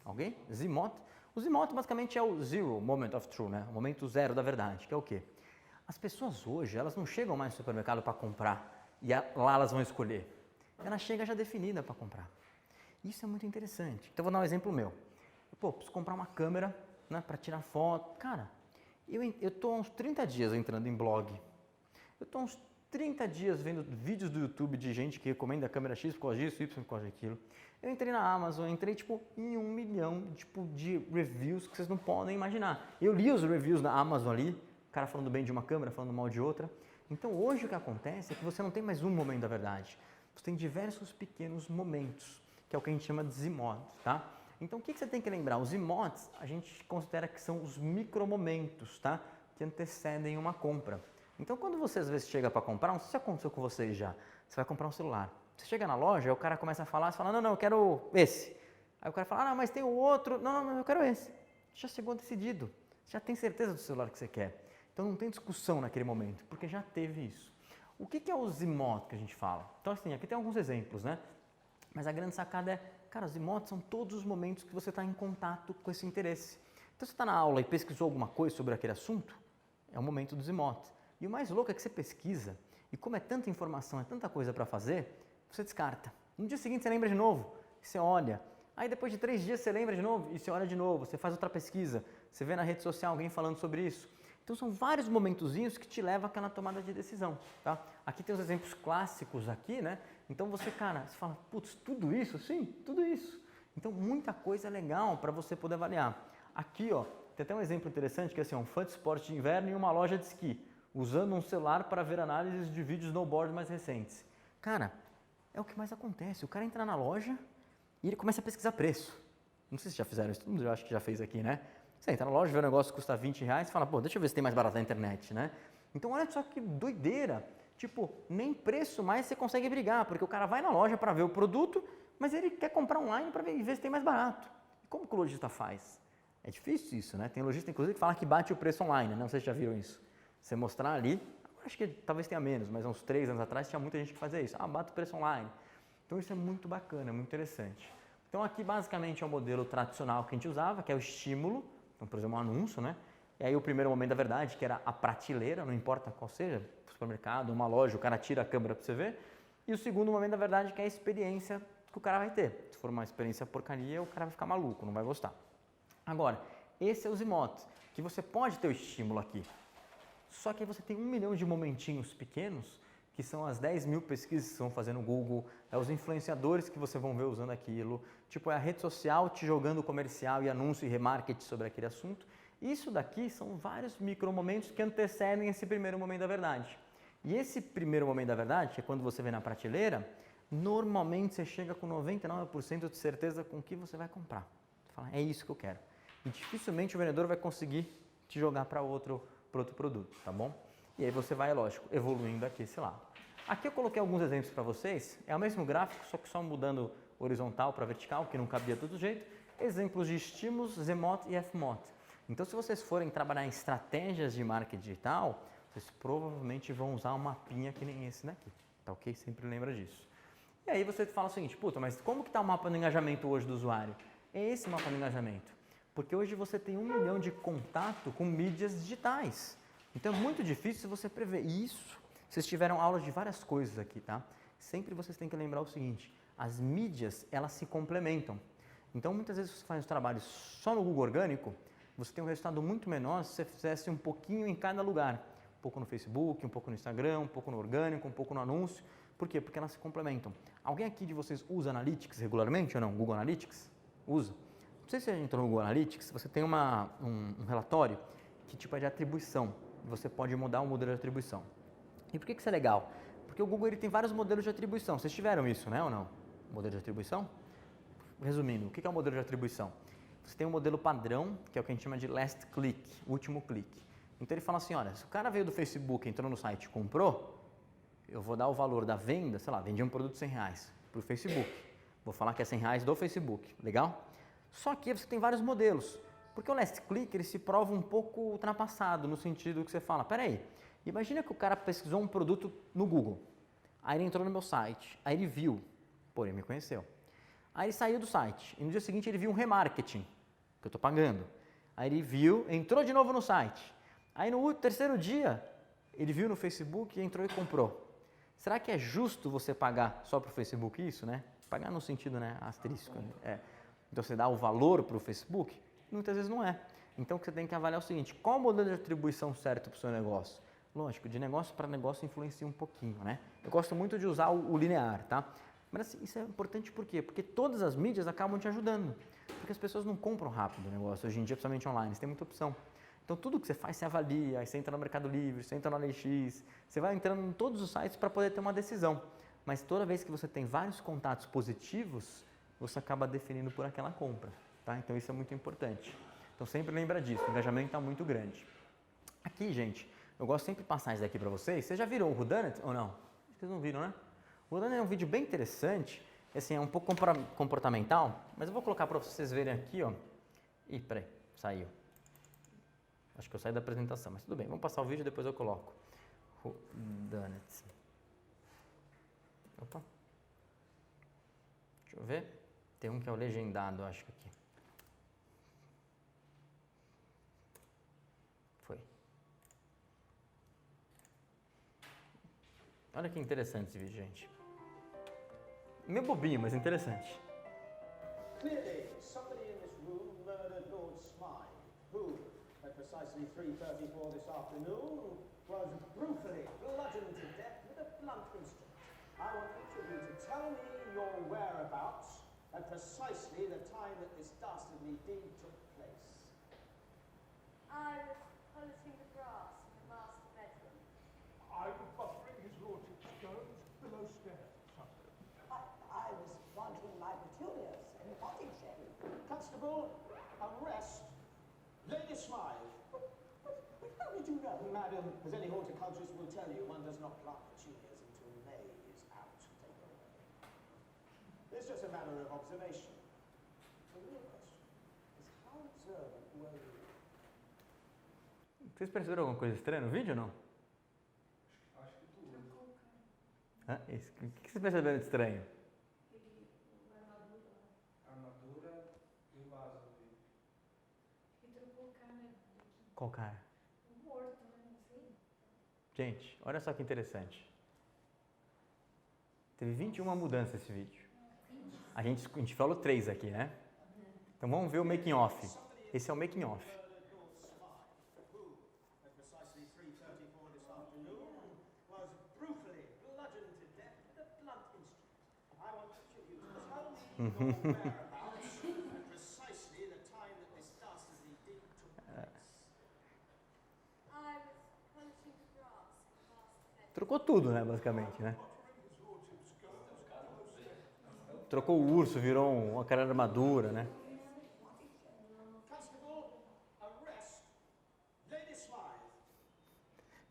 Alguém? ZMOT? O ZMOT basicamente é o Zero Moment of Truth, né? O momento zero da verdade, que é o quê? As pessoas hoje, elas não chegam mais no supermercado para comprar e lá elas vão escolher. Ela chega já definida para comprar. Isso é muito interessante. Então, vou dar um exemplo meu. Preciso comprar uma câmera, né, para tirar foto. Cara, eu estou há uns 30 dias entrando em blog. Eu estou há uns 30 dias vendo vídeos do YouTube de gente que recomenda a câmera X por causa disso, Y por causa daquilo. Eu entrei na Amazon, entrei em 1 milhão de reviews que vocês não podem imaginar. Eu li os reviews da Amazon ali, o cara falando bem de uma câmera, falando mal de outra. Então hoje o que acontece é que você não tem mais um momento da verdade. Você tem diversos pequenos momentos, que é o que a gente chama de ZMOT, tá? Então o que você tem que lembrar? Os ZMOTs a gente considera que são os micromomentos, tá? Que antecedem uma compra. Então, quando você às vezes chega para comprar, não sei se aconteceu com vocês já, você vai comprar um celular. Você chega na loja, aí o cara começa a falar, você fala, não, eu quero esse. Aí o cara fala, mas tem o outro. Não, eu quero esse. Já chegou decidido. Você já tem certeza do celular que você quer. Então, não tem discussão naquele momento, porque já teve isso. O que é o ZMOT que a gente fala? Então, assim, aqui tem alguns exemplos, né? Mas a grande sacada é, cara, os ZMOTs são todos os momentos que você está em contato com esse interesse. Então, você está na aula e pesquisou alguma coisa sobre aquele assunto, é o momento do ZMOT. E o mais louco é que você pesquisa, e como é tanta informação, é tanta coisa para fazer, você descarta. No dia seguinte você lembra de novo, e você olha. Aí depois de 3 dias você lembra de novo, e você olha de novo, você faz outra pesquisa, você vê na rede social alguém falando sobre isso. Então são vários momentozinhos que te levam àquela tomada de decisão, tá? Aqui tem os exemplos clássicos aqui, né? Então você fala, putz, tudo isso? Sim, tudo isso. Então muita coisa legal para você poder avaliar. Aqui, ó, tem até um exemplo interessante que é assim, um fã de esporte de inverno e uma loja de esqui, usando um celular para ver análises de vídeos snowboard mais recentes. Cara, é o que mais acontece. O cara entra na loja e ele começa a pesquisar preço. Não sei se já fizeram isso, todo mundo eu acho que já fez aqui, né? Você entra na loja, vê um negócio que custa R$20 e fala, deixa eu ver se tem mais barato na internet, né? Então olha só que doideira. Tipo, nem preço mais você consegue brigar, porque o cara vai na loja para ver o produto, mas ele quer comprar online para ver se tem mais barato. E como que o lojista faz? É difícil isso, né? Tem lojista, inclusive, que fala que bate o preço online, né? Não sei se já viram isso. Você mostrar ali, acho que talvez tenha menos, mas uns 3 anos atrás tinha muita gente que fazia isso. Bate o preço online. Então isso é muito bacana, é muito interessante. Então aqui basicamente é o modelo tradicional que a gente usava, que é o estímulo, então por exemplo um anúncio, né? E aí o primeiro momento da verdade, que era a prateleira, não importa qual seja, supermercado, uma loja, o cara tira a câmera para você ver. E o segundo momento da verdade, que é a experiência que o cara vai ter. Se for uma experiência porcaria, o cara vai ficar maluco, não vai gostar. Agora, esse é os emotes, que você pode ter o estímulo aqui. Só que aí você tem 1 milhão de momentinhos pequenos, que são as 10 mil pesquisas que você vão fazer no Google, é os influenciadores que você vão ver usando aquilo, tipo é a rede social te jogando comercial e anúncio e remarketing sobre aquele assunto. Isso daqui são vários micromomentos que antecedem esse primeiro momento da verdade. E esse primeiro momento da verdade, que é quando você vê na prateleira, normalmente você chega com 99% de certeza com o que você vai comprar. Você fala, é isso que eu quero. E dificilmente o vendedor vai conseguir te jogar para outro produto, tá bom? E aí você vai, lógico, evoluindo aqui esse lado. Aqui eu coloquei alguns exemplos para vocês, é o mesmo gráfico, só que só mudando horizontal para vertical, que não cabia de todo jeito. Exemplos de estímulos, Zemote e Fmote. Então se vocês forem trabalhar em estratégias de marketing digital, vocês provavelmente vão usar um mapinha que nem esse daqui, tá ok? Sempre lembra disso. E aí você fala o seguinte, puta, mas como que está o mapa do engajamento hoje do usuário? É esse mapa do engajamento. Porque hoje você tem 1 milhão de contato com mídias digitais. Então é muito difícil você prever isso. Vocês tiveram aulas de várias coisas aqui, tá? Sempre vocês têm que lembrar o seguinte, as mídias, elas se complementam. Então muitas vezes você faz os trabalhos só no Google Orgânico, você tem um resultado muito menor se você fizesse um pouquinho em cada lugar. Um pouco no Facebook, um pouco no Instagram, um pouco no Orgânico, um pouco no Anúncio. Por quê? Porque elas se complementam. Alguém aqui de vocês usa Analytics regularmente ou não? Google Analytics? Usa. Não sei se você entrou no Google Analytics, você tem um relatório que tipo é de atribuição. Você pode mudar o modelo de atribuição. E por que isso é legal? Porque o Google ele tem vários modelos de atribuição. Vocês tiveram isso, né ou não? Modelo de atribuição? Resumindo, o que é o modelo de atribuição? Você tem um modelo padrão, que é o que a gente chama de last click, último clique. Então ele fala assim, olha, se o cara veio do Facebook, entrou no site e comprou, eu vou dar o valor da venda, sei lá, vendi um produto R$100 para o Facebook. Vou falar que é R$100 do Facebook, legal? Só que você tem vários modelos, porque o last click ele se prova um pouco ultrapassado, no sentido que você fala, peraí, imagina que o cara pesquisou um produto no Google, aí ele entrou no meu site, aí ele viu, pô, ele me conheceu. Aí ele saiu do site, e no dia seguinte ele viu um remarketing, que eu estou pagando. Aí ele viu, entrou de novo no site. Aí no terceiro dia, ele viu no Facebook e entrou e comprou. Será que é justo você pagar só para o Facebook isso, né? Pagar no sentido, né, asterisco. Então você dá o valor para o Facebook? Muitas vezes não é. Então o que você tem que avaliar é o seguinte, qual o modelo de atribuição certo para o seu negócio? Lógico, de negócio para negócio influencia um pouquinho, né? Eu gosto muito de usar o linear, tá? Mas assim, isso é importante por quê? Porque todas as mídias acabam te ajudando. Porque as pessoas não compram rápido o negócio, hoje em dia, principalmente online, você tem muita opção. Então tudo que você faz, você avalia, aí você entra no Mercado Livre, você entra no OLX, você vai entrando em todos os sites para poder ter uma decisão. Mas toda vez que você tem vários contatos positivos, você acaba definindo por aquela compra, tá? Então isso é muito importante. Então sempre lembra disso, o engajamento está muito grande. Aqui, gente, eu gosto sempre de passar isso daqui para vocês. Vocês já viram o Whodunit ou não? Vocês não viram, né? O Whodunit é um vídeo bem interessante, assim, é um pouco comportamental, mas eu vou colocar para vocês verem aqui, ó. Ih, peraí, saiu. Acho que eu saí da apresentação, mas tudo bem, vamos passar o vídeo e depois eu coloco. Whodunit. Opa. Deixa eu ver. Tem um que é o legendado, acho que aqui. Foi. Olha que interessante esse vídeo, gente. Meio bobinho, mas interessante. Clearly, somebody in this room murdered Lord Smythe, who, at precisely 3:34 this afternoon, was brutally bludgeoned to death with a blunt instrument. I want each of you to tell me your whereabouts at precisely the time that this dastardly deed took place. I was polishing the grass in the master bedroom. I was buttering his lordship's stones below stairs, sir. I was planting my petunias in the potting shed. Constable, arrest Lady Smythe. How did you know? Madam, as any horticulturist will tell you, one does not plant petunias until May is out. Take it away. It's just a matter of observation. The real question is how observant were you? Vocês perceberam alguma coisa estranha no vídeo ou não? Acho que tudo. O que vocês perceberam de estranho? Armadura Qual cara? Morto, né? Assim. Gente, olha só que interessante. Teve 21 mudanças esse vídeo. A gente falou 3 aqui, né? Então vamos ver o making off. Esse é o making off. At precisely 3:34 this afternoon, was brutally bludgeoned to death with a blunt instrument. I want to show you to tell me your whereabouts at precisely the time that this dastardly deed took place. I was punching the grass past Trocou tudo, né, basicamente, né? Trocou o urso, virou uma cara de armadura, né? Constable, arrest Lady Smythe.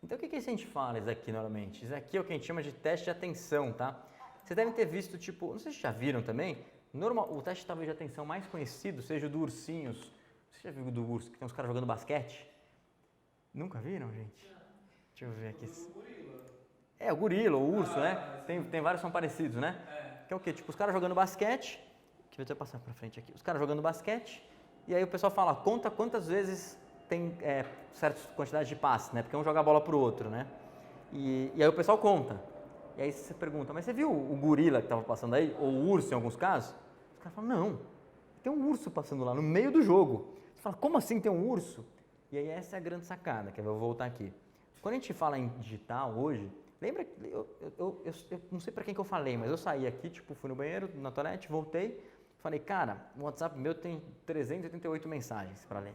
Então o que a gente fala isso aqui normalmente? Isso aqui é o que a gente chama de teste de atenção, tá? Vocês devem ter visto, tipo, não sei se já viram também, o teste talvez de atenção mais conhecido seja o do ursinhos. Você já viu o do urso, que tem uns caras jogando basquete? Nunca viram, gente? Deixa eu ver aqui. É, o gorila, o urso, né? Tem vários que são parecidos, né? Que é o quê? Tipo, os caras jogando basquete. Deixa eu passar pra frente aqui. Os caras jogando basquete. E aí o pessoal fala, conta quantas vezes tem certas quantidades de passes, né? Porque um joga a bola pro outro, né? E aí o pessoal conta. E aí você pergunta, mas você viu o gorila que tava passando aí? Ou o urso em alguns casos? Os caras falam, não. Tem um urso passando lá no meio do jogo. Você fala, como assim tem um urso? E aí essa é a grande sacada, que eu vou voltar aqui. Quando a gente fala em digital hoje, lembra, eu não sei para quem que eu falei, mas eu saí aqui, tipo, fui no banheiro, na toalete, voltei, falei, cara, o WhatsApp meu tem 388 mensagens para ler.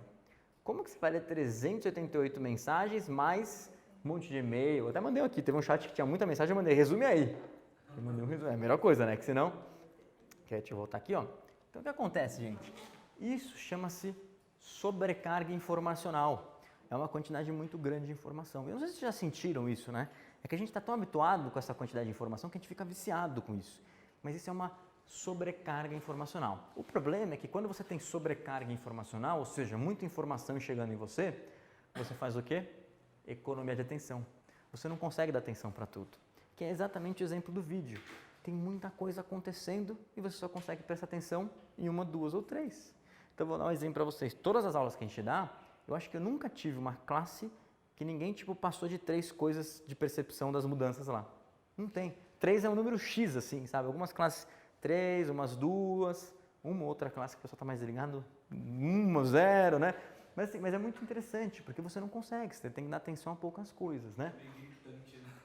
Como que você vai ler 388 mensagens mais um monte de e-mail? Eu até mandei aqui, teve um chat que tinha muita mensagem, eu mandei, resume aí. Eu mandei um resumo, é a melhor coisa, né? Que senão, deixa eu voltar aqui, ó. Então o que acontece, gente? Isso chama-se sobrecarga informacional. É uma quantidade muito grande de informação. Eu não sei se vocês já sentiram isso, né? É que a gente está tão habituado com essa quantidade de informação que a gente fica viciado com isso. Mas isso é uma sobrecarga informacional. O problema é que quando você tem sobrecarga informacional, ou seja, muita informação chegando em você, você faz o quê? Economia de atenção. Você não consegue dar atenção para tudo. Que é exatamente o exemplo do vídeo. Tem muita coisa acontecendo e você só consegue prestar atenção em 1, 2 ou 3. Então, eu vou dar um exemplo para vocês. Todas as aulas que a gente dá, eu acho que eu nunca tive uma classe que ninguém, tipo, passou de 3 coisas de percepção das mudanças lá. Não tem. 3 é um número X, assim, sabe? Algumas classes 3, umas 2, uma outra classe que o pessoal está mais ligado, 1, 0, né? Mas, assim, mas é muito interessante, porque você não consegue, você tem que dar atenção a poucas coisas, né?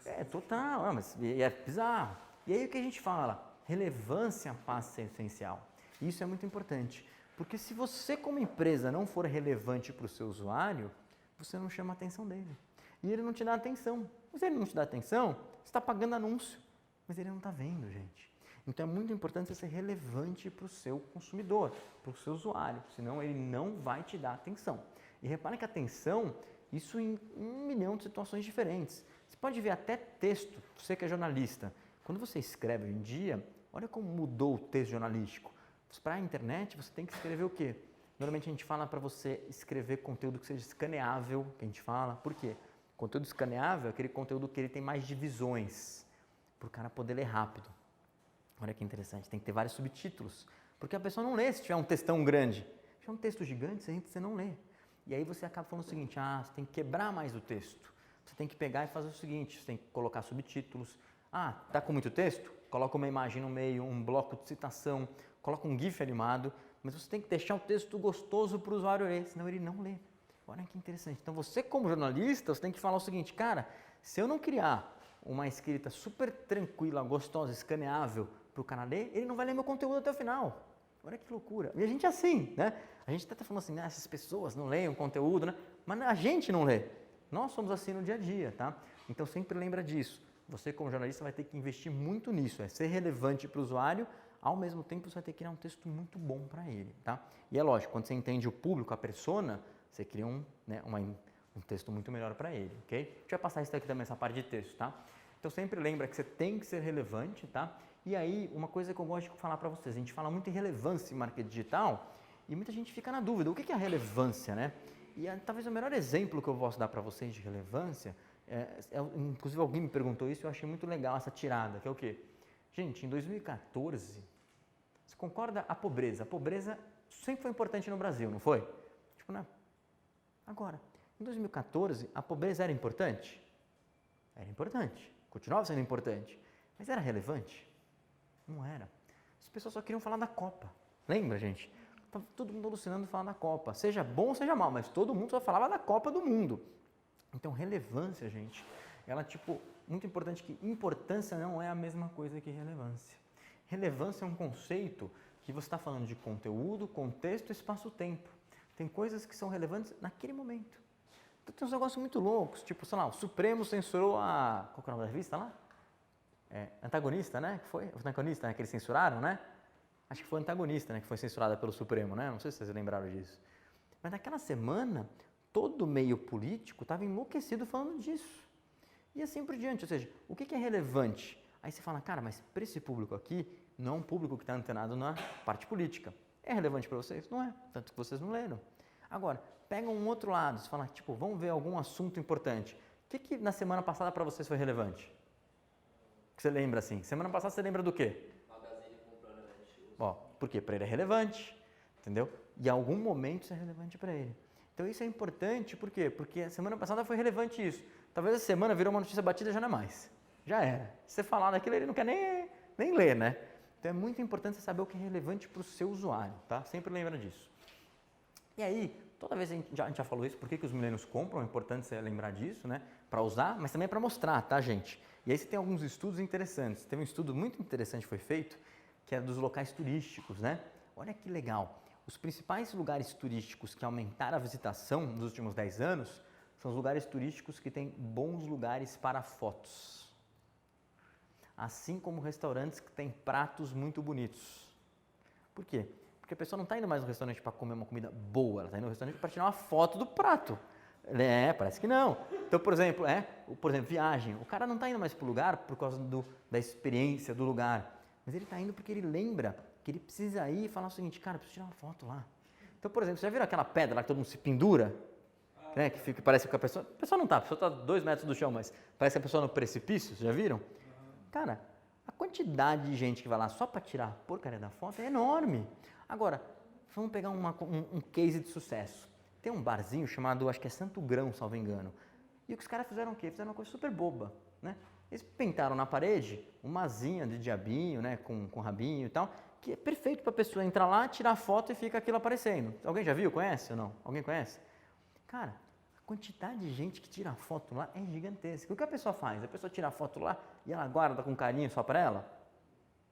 É, total, não, mas é bizarro. E aí o que a gente fala? Relevância passa a ser essencial. Isso é muito importante, porque se você como empresa não for relevante para o seu usuário, você não chama a atenção dele. E ele não te dá atenção. Mas ele não te dá atenção, você está pagando anúncio, mas ele não está vendo, gente. Então é muito importante você ser relevante para o seu consumidor, para o seu usuário, senão ele não vai te dar atenção. E repare que atenção, isso em 1 milhão de situações diferentes. Você pode ver até texto, você que é jornalista. Quando você escreve hoje em dia, olha como mudou o texto jornalístico. Para a internet, você tem que escrever o quê? Normalmente a gente fala para você escrever conteúdo que seja escaneável, que a gente fala. Por quê? Conteúdo escaneável é aquele conteúdo que ele tem mais divisões, para o cara poder ler rápido. Olha que interessante, tem que ter vários subtítulos, porque a pessoa não lê se tiver um textão grande. Se tiver um texto gigante, você não lê. E aí você acaba falando o seguinte, você tem que quebrar mais o texto. Você tem que pegar e fazer o seguinte, você tem que colocar subtítulos. Tá com muito texto? Coloca uma imagem no meio, um bloco de citação, coloca um GIF animado, mas você tem que deixar o texto gostoso para o usuário ler, senão ele não lê. Olha que interessante. Então você como jornalista, você tem que falar o seguinte, cara, se eu não criar uma escrita super tranquila, gostosa, escaneável para o cara ler, ele não vai ler meu conteúdo até o final. Olha que loucura. E a gente é assim, né? A gente está falando assim, essas pessoas não leem o conteúdo, né? Mas a gente não lê. Nós somos assim no dia a dia, tá? Então sempre lembra disso. Você como jornalista vai ter que investir muito nisso, ser relevante para o usuário, ao mesmo tempo você vai ter que criar um texto muito bom para ele, tá? E é lógico, quando você entende o público, a persona, você cria um texto muito melhor para ele, ok? A gente vai passar isso aqui também, essa parte de texto, tá? Então sempre lembra que você tem que ser relevante, tá? E aí, uma coisa que eu gosto de falar para vocês, a gente fala muito em relevância em marketing digital e muita gente fica na dúvida, o que é a relevância, né? E talvez o melhor exemplo que eu posso dar para vocês de relevância, inclusive alguém me perguntou isso e eu achei muito legal essa tirada, que é o quê? Gente, em 2014, você concorda a pobreza? A pobreza sempre foi importante no Brasil, não foi? Tipo, né? Agora, Em 2014, a pobreza era importante? Era importante, continuava sendo importante, mas era relevante? Não era. As pessoas só queriam falar da Copa. Lembra, gente? Estava todo mundo alucinando falando da Copa. Seja bom ou seja mal, mas todo mundo só falava da Copa do Mundo. Então, relevância, gente, ela tipo, muito importante que importância não é a mesma coisa que relevância. Relevância é um conceito que você está falando de conteúdo, contexto, espaço-tempo. Tem coisas que são relevantes naquele momento. Então, tem uns negócios muito loucos, tipo, sei lá, o Supremo censurou a... Qual que é o nome da revista lá? Antagonista, né? Que foi? O Antagonista, né? Que eles censuraram, né? Acho que foi Antagonista, né? Que foi censurada pelo Supremo, né? Não sei se vocês lembraram disso. Mas naquela semana, todo o meio político estava enlouquecido falando disso. E assim por diante. Ou seja, o que é relevante? Aí você fala, cara, mas para esse público aqui, não é um público que está antenado na parte política. É relevante para vocês? Não é. Tanto que vocês não leram. Agora, pega um outro lado. Você fala, tipo, vamos ver algum assunto importante. O que na semana passada para vocês foi relevante? Que você lembra assim? Semana passada você lembra do quê? Magazine comprando Netshoes. Ó, por quê? Para ele é relevante, entendeu? E em algum momento isso é relevante para ele. Então isso é importante, por quê? Porque a semana passada foi relevante isso. Talvez a semana virou uma notícia batida, já não é mais. Já era. Se você falar daquilo, ele não quer nem ler, né? Então é muito importante você saber o que é relevante para o seu usuário, tá? Sempre lembra disso. E aí, toda vez a gente já falou isso, por que os milênios compram, é importante você lembrar disso, né? Para usar, mas também para mostrar, tá, gente? E aí você tem alguns estudos interessantes. Teve um estudo muito interessante que foi feito, que é dos locais turísticos, né? Olha que legal. Os principais lugares turísticos que aumentaram a visitação nos últimos 10 anos são os lugares turísticos que têm bons lugares para fotos. Assim como restaurantes que têm pratos muito bonitos. Por quê? Porque a pessoa não está indo mais no restaurante para comer uma comida boa, ela está indo no restaurante para tirar uma foto do prato. Parece que não. Então, por exemplo, viagem. O cara não está indo mais para o lugar por causa da experiência do lugar, mas ele está indo porque ele lembra que ele precisa ir e falar o seguinte, cara, eu preciso tirar uma foto lá. Então, por exemplo, você já viram aquela pedra lá que todo mundo se pendura? Né, que parece que a pessoa não está, a pessoa está 2 metros do chão, mas parece que a pessoa no precipício, já viram? Cara, a quantidade de gente que vai lá só para tirar a porcaria da foto é enorme. Agora, vamos pegar um case de sucesso. Tem um barzinho chamado, acho que é Santo Grão, salvo engano. E os caras fizeram o quê? Fizeram uma coisa super boba, né? Eles pintaram na parede uma asinha de diabinho, né, com rabinho e tal, que é perfeito para a pessoa entrar lá, tirar foto e fica aquilo aparecendo. Alguém já viu? Conhece ou não? Alguém conhece? Cara, a quantidade de gente que tira foto lá é gigantesca. O que a pessoa faz? A pessoa tira a foto lá e ela guarda com carinho só para ela?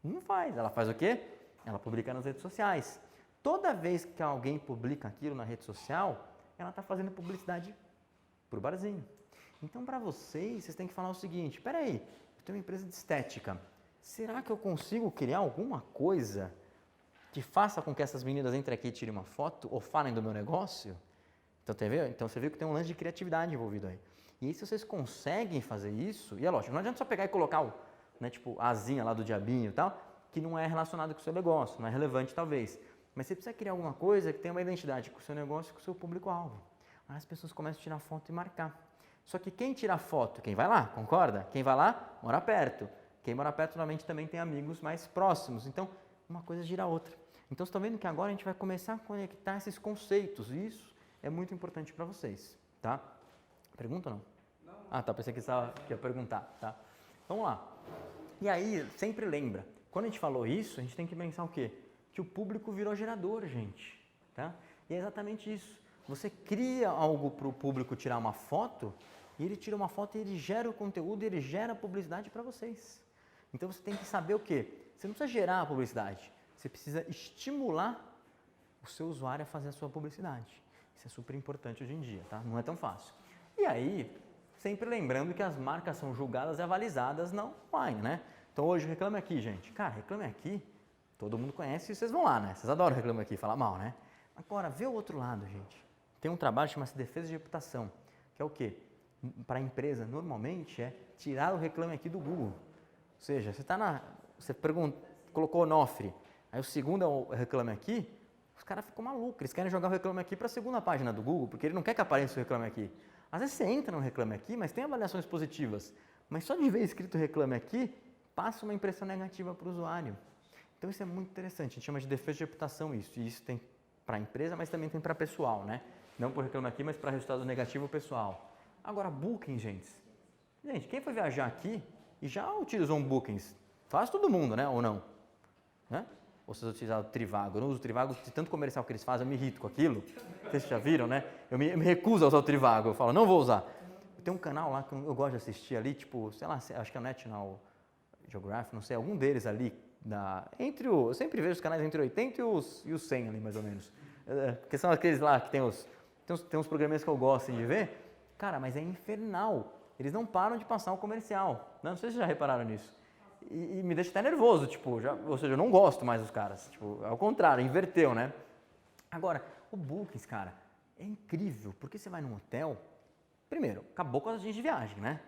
Não faz. Ela faz o quê? Ela publica nas redes sociais. Toda vez que alguém publica aquilo na rede social, ela está fazendo publicidade para o barzinho. Então, para vocês têm que falar o seguinte, peraí, eu tenho uma empresa de estética, será que eu consigo criar alguma coisa que faça com que essas meninas entrem aqui e tirem uma foto ou falem do meu negócio? Então, você viu que tem um lance de criatividade envolvido aí. E aí, se vocês conseguem fazer isso, e é lógico, não adianta só pegar e colocar a asinha lá do diabinho e tal, que não é relacionado com o seu negócio, não é relevante talvez. Mas você precisa criar alguma coisa que tenha uma identidade com o seu negócio e com o seu público-alvo. Aí as pessoas começam a tirar foto e marcar. Só que quem tira foto? Quem vai lá, concorda? Quem vai lá, mora perto. Quem mora perto, normalmente, também tem amigos mais próximos. Então, uma coisa gira a outra. Então, vocês estão vendo que agora a gente vai começar a conectar esses conceitos. E isso é muito importante para vocês, tá? Pergunta ou não? Não. Ah, tá. Pensei que você ia perguntar, tá? Vamos lá. E aí, sempre lembra. Quando a gente falou isso, a gente tem que pensar o quê? Que o público virou gerador, gente, tá? E é exatamente isso. Você cria algo para o público tirar uma foto, e ele tira uma foto e ele gera o conteúdo, e ele gera publicidade para vocês. Então você tem que saber o quê? Você não precisa gerar a publicidade, você precisa estimular o seu usuário a fazer a sua publicidade. Isso é super importante hoje em dia, tá? Não é tão fácil. E aí, sempre lembrando que as marcas são julgadas e avalizadas na online, né? Então hoje Reclame Aqui, gente. Cara, Reclame Aqui, todo mundo conhece e vocês vão lá, né? Vocês adoram Reclame Aqui, falar mal, né? Agora, vê o outro lado, gente. Tem um trabalho que chama-se defesa de reputação, que é o quê? Para a empresa, normalmente, é tirar o Reclame Aqui do Google. Ou seja, você colocou Onofre, aí o segundo é o Reclame Aqui, os caras ficam malucos, eles querem jogar o Reclame Aqui para a segunda página do Google, porque ele não quer que apareça o Reclame Aqui. Às vezes você entra no Reclame Aqui, mas tem avaliações positivas, mas só de ver escrito Reclame Aqui, passa uma impressão negativa para o usuário. Então isso é muito interessante, a gente chama de defesa de reputação isso, e isso tem para a empresa, mas também tem para pessoal, né? Não por reclamar aqui, mas para resultado negativo pessoal. Agora, Booking, gente. Gente, quem foi viajar aqui e já utilizou um Bookings? Faz todo mundo, né? Ou não? Né? Ou vocês utilizaram o Trivago? Eu não uso o Trivago, de tanto comercial que eles fazem, eu me irrito com aquilo. Vocês já viram, né? Eu me recuso a usar o Trivago. Eu falo, não vou usar. Tem um canal lá que eu gosto de assistir ali, tipo, sei lá, acho que é o National Geographic, não sei, algum deles ali, eu sempre vejo os canais entre 80 e os 100 ali, mais ou menos. Porque são aqueles lá que tem uns programinhas que eu gosto de ver. Cara, mas é infernal. Eles não param de passar o comercial. Não sei se vocês já repararam nisso. E me deixa até nervoso, tipo, ou seja, eu não gosto mais dos caras. Tipo, ao contrário, inverteu, né? Agora, o Bookings, cara, é incrível, porque você vai num hotel, primeiro, acabou com a agência de viagem, né?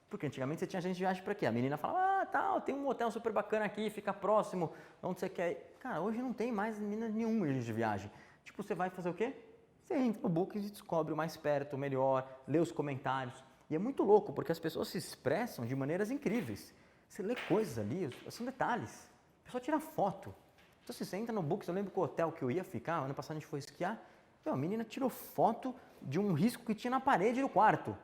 Porque antigamente você tinha agência de viagem para quê? A menina falava, tal, tem um hotel super bacana aqui, fica próximo, onde você quer ir. Cara, hoje não tem mais menina nenhuma agência de viagem. Tipo, você vai fazer o quê? Você entra no Bookings e descobre o mais perto, o melhor, lê os comentários. E é muito louco, porque as pessoas se expressam de maneiras incríveis. Você lê coisas ali, são detalhes. A pessoa tira foto. Então, se você entra no Bookings, eu lembro que o hotel que eu ia ficar, ano passado a gente foi esquiar, a menina tirou foto de um risco que tinha na parede do quarto.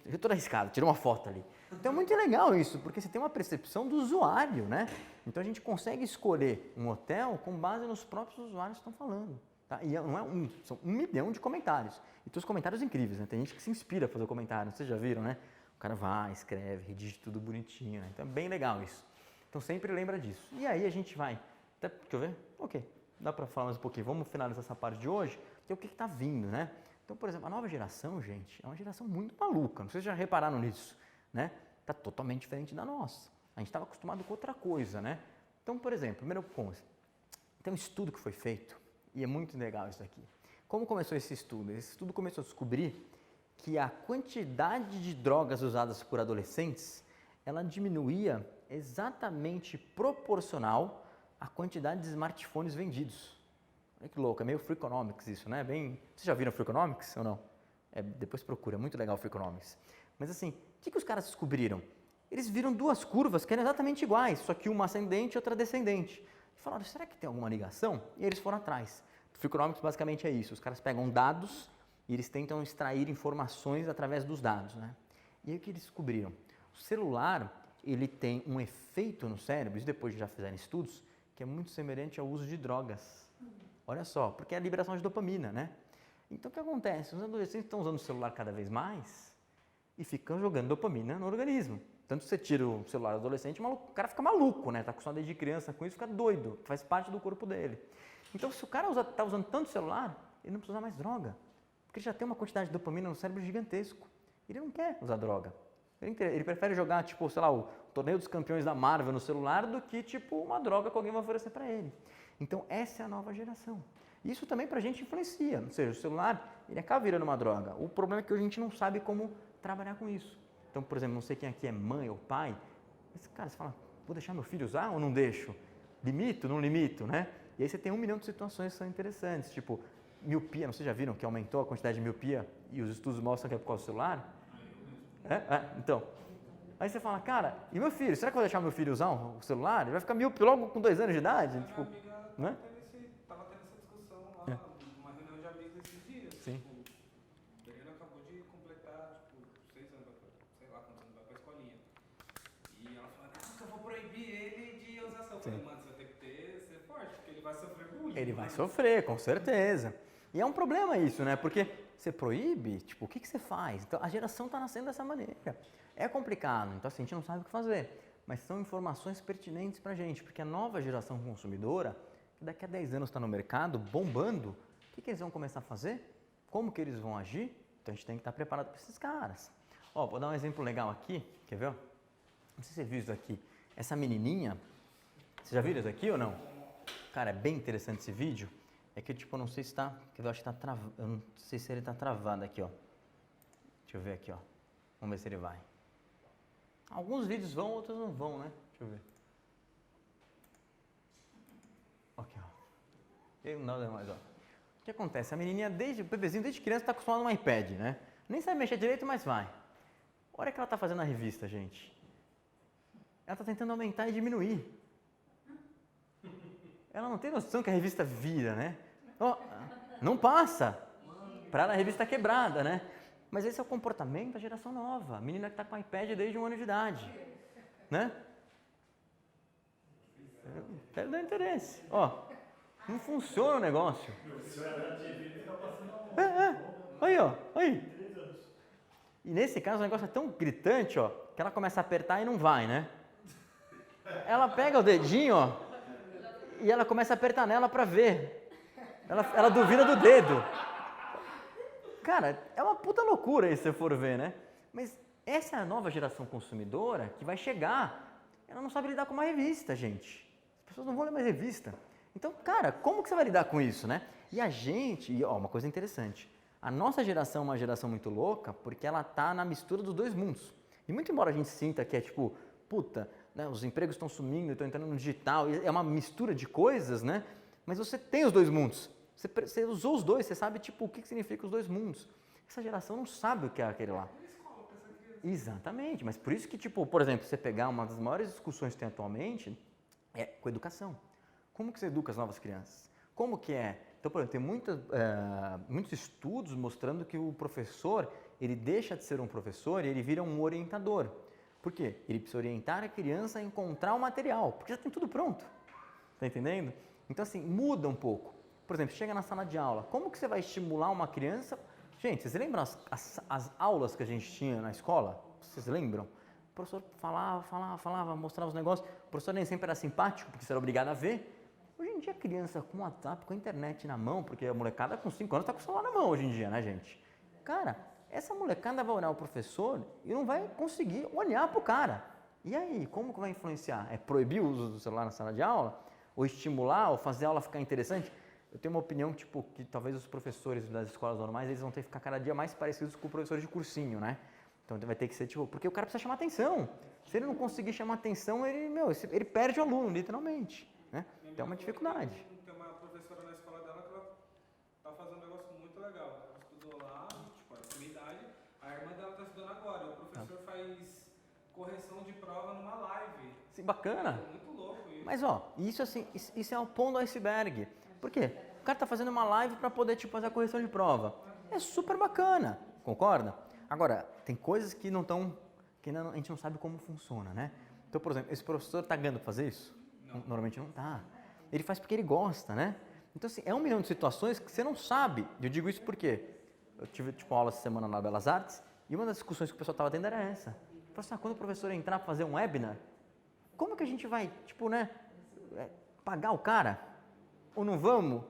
Eu toda arriscada, tirou uma foto ali. Então é muito legal isso, porque você tem uma percepção do usuário, né? Então a gente consegue escolher um hotel com base nos próprios usuários que estão falando. Tá? E não é são 1 milhão de comentários. E tem os comentários incríveis, né? Tem gente que se inspira a fazer comentário, vocês já viram, né? O cara vai, escreve, redige tudo bonitinho, né? Então é bem legal isso. Então sempre lembra disso. E aí a gente vai, deixa eu ver? Ok, dá para falar mais um pouquinho. Vamos finalizar essa parte de hoje, que é o que está vindo, né? Então, por exemplo, a nova geração, gente, é uma geração muito maluca. Não sei se já repararam nisso, né? Está totalmente diferente da nossa. A gente estava acostumado com outra coisa, né? Então, por exemplo, primeiro ponto, tem um estudo que foi feito, e é muito legal isso aqui. Como começou esse estudo? Esse estudo começou a descobrir que a quantidade de drogas usadas por adolescentes, ela diminuía exatamente proporcional à quantidade de smartphones vendidos. Olha que louco, é meio Freakonomics isso, né? Vocês já viram Freakonomics ou não? Depois procura, é muito legal o Freakonomics. Mas assim, o que os caras descobriram? Eles viram duas curvas que eram exatamente iguais, só que uma ascendente e outra descendente. E falaram, será que tem alguma ligação? E eles foram atrás. O Freakonomics basicamente é isso, os caras pegam dados e eles tentam extrair informações através dos dados, né? E aí o que eles descobriram? O celular, ele tem um efeito no cérebro, isso depois já fizeram estudos, que é muito semelhante ao uso de drogas. Olha só, porque é a liberação de dopamina, né? Então o que acontece? Os adolescentes estão usando o celular cada vez mais e ficam jogando dopamina no organismo. Tanto que você tira o celular do adolescente, o cara fica maluco, né? Está acostumado desde criança com isso, fica doido, faz parte do corpo dele. Então se o cara está usando tanto celular, ele não precisa usar mais droga, porque ele já tem uma quantidade de dopamina no cérebro gigantesco. Ele não quer usar droga. Ele prefere jogar, tipo, sei lá, o torneio dos campeões da Marvel no celular do que, tipo, uma droga que alguém vai oferecer para ele. Então, essa é a nova geração. Isso também para a gente influencia, ou seja, o celular, ele acaba virando uma droga. O problema é que a gente não sabe como trabalhar com isso. Então, por exemplo, não sei quem aqui é mãe ou pai, mas, cara, você fala, vou deixar meu filho usar ou não deixo? Limito, não limito, né? E aí você tem 1 milhão de situações que são interessantes, tipo, miopia, não sei se já viram que aumentou a quantidade de miopia e os estudos mostram que é por causa do celular? Então, aí você fala, cara, e meu filho, será que eu vou deixar meu filho usar o celular? Ele vai ficar míope logo com 2 anos de idade? Tipo, né? Tava tendo essa discussão lá, numa reunião de amigos esses dias. Sim. Tipo, ele acabou de completar, tipo, 6 anos, sei lá quantos anos vai pra escolinha. E ela falou, não, eu vou proibir ele de usar celular. Eu falei, mano, você vai ter que ser forte, porque ele vai sofrer bullying. Ele vai sofrer, com certeza. E é um problema isso, né? Porque você proíbe, tipo, o que você faz? Então, a geração está nascendo dessa maneira. É complicado, então assim, a gente não sabe o que fazer. Mas são informações pertinentes para a gente, porque a nova geração consumidora, que daqui a 10 anos está no mercado, bombando, o que eles vão começar a fazer? Como que eles vão agir? Então a gente tem que estar preparado para esses caras. Ó, vou dar um exemplo legal aqui, quer ver? Não sei se você viu isso aqui. Essa menininha, você já viu isso aqui ou não? Cara, é bem interessante esse vídeo. É que tipo, eu não sei se está, eu acho que está travado, eu não sei se ele está travado aqui, ó. Deixa eu ver aqui, ó. Vamos ver se ele vai. Alguns vídeos vão, outros não vão, né? Deixa eu ver. Aqui, ó. E não dá mais, ó. O que acontece? A menininha, o bebezinho, desde criança, está acostumado no iPad, né? Nem sabe mexer direito, mas vai. Olha o que ela está fazendo na revista, gente. Ela está tentando aumentar e diminuir. Ela não tem noção que a revista vira, né? Ó, Não passa. Para ela a revista quebrada, né? Mas esse é o comportamento da geração nova. A menina que está com o iPad desde 1 ano de idade. Né? Perdeu interesse. Ó, não funciona o negócio. Aí, ó. Aí. E nesse caso o negócio é tão gritante, ó, que ela começa a apertar e não vai, né? Ela pega o dedinho, ó, e ela começa a apertar nela para ver. Ela duvida do dedo. Cara, é uma puta loucura isso se você for ver, né? Mas essa é a nova geração consumidora que vai chegar. Ela não sabe lidar com uma revista, gente. As pessoas não vão ler mais revista. Então, cara, como que você vai lidar com isso, né? E a gente, e ó, uma coisa interessante. A nossa geração é uma geração muito louca porque ela tá na mistura dos dois mundos. E muito embora a gente sinta que é tipo, puta, né, os empregos estão sumindo, estão entrando no digital, é uma mistura de coisas, né? Mas você tem os dois mundos. Você usou os dois, você sabe tipo o que significa os dois mundos. Essa geração não sabe o que é aquele lá. Exatamente, mas por isso que, tipo, por exemplo, você pegar uma das maiores discussões que tem atualmente é com a educação. Como que você educa as novas crianças? Como que é? Então, por exemplo, tem muitos estudos mostrando que o professor, ele deixa de ser um professor e ele vira um orientador. Por quê? Ele precisa orientar a criança a encontrar o material, porque já tem tudo pronto. Tá entendendo? Então, assim, muda um pouco. Por exemplo, chega na sala de aula, como que você vai estimular uma criança? Gente, vocês lembram as aulas que a gente tinha na escola? Vocês lembram? O professor falava, mostrava os negócios. O professor nem sempre era simpático, porque você era obrigado a ver. Hoje em dia, a criança com WhatsApp, com a internet na mão, porque a molecada com 5 anos está com o celular na mão hoje em dia, né, gente? Cara, essa molecada vai olhar o professor e não vai conseguir olhar para o cara. E aí, como que vai influenciar? É proibir o uso do celular na sala de aula? Ou estimular, ou fazer a aula ficar interessante? Eu tenho uma opinião, tipo, que talvez os professores das escolas normais, eles vão ter que ficar cada dia mais parecidos com professores de cursinho, né? Então vai ter que ser, tipo, porque o cara precisa chamar atenção. Se ele não conseguir chamar atenção, ele perde o aluno, literalmente, né? Então é uma dificuldade. Tem uma professora na escola dela que ela tá fazendo um negócio muito legal. Ela estudou lá, tipo, a sua idade, a irmã dela tá estudando agora. O professor faz correção de prova numa live. Sim, bacana. É muito louco isso. Mas, ó, isso assim, isso é o pão do iceberg. Por quê? O cara tá fazendo uma live para poder, tipo, fazer a correção de prova. É super bacana, concorda? Agora, tem coisas que não estão, que a gente não sabe como funciona, né? Então, por exemplo, esse professor tá ganhando para fazer isso? Não. Normalmente não tá. Ele faz porque ele gosta, né? Então, assim, é 1 milhão de situações que você não sabe. Eu digo isso porque eu tive, tipo, aula essa semana na Belas Artes e uma das discussões que o pessoal estava tendo era essa. Falei assim, quando o professor entrar para fazer um webinar, como que a gente vai, tipo, né, pagar o cara? Ou não vamos?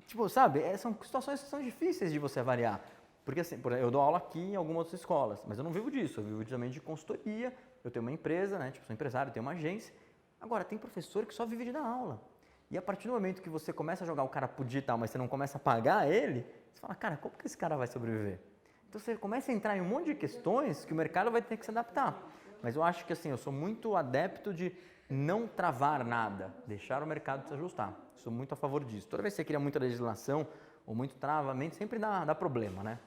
Tipo, sabe, são situações que são difíceis de você avaliar. Porque, assim, por exemplo, eu dou aula aqui em algumas outras escolas, mas eu não vivo disso, eu vivo também de consultoria, eu tenho uma empresa, né, tipo, sou empresário, eu tenho uma agência. Agora, tem professor que só vive de dar aula. E a partir do momento que você começa a jogar o cara pro digital, mas você não começa a pagar ele, você fala, cara, como que esse cara vai sobreviver? Então você começa a entrar em um monte de questões que o mercado vai ter que se adaptar. Mas eu acho que, assim, eu sou muito adepto de não travar nada, deixar o mercado se ajustar. Sou muito a favor disso. Toda vez que você cria muita legislação ou muito travamento, sempre dá problema, né?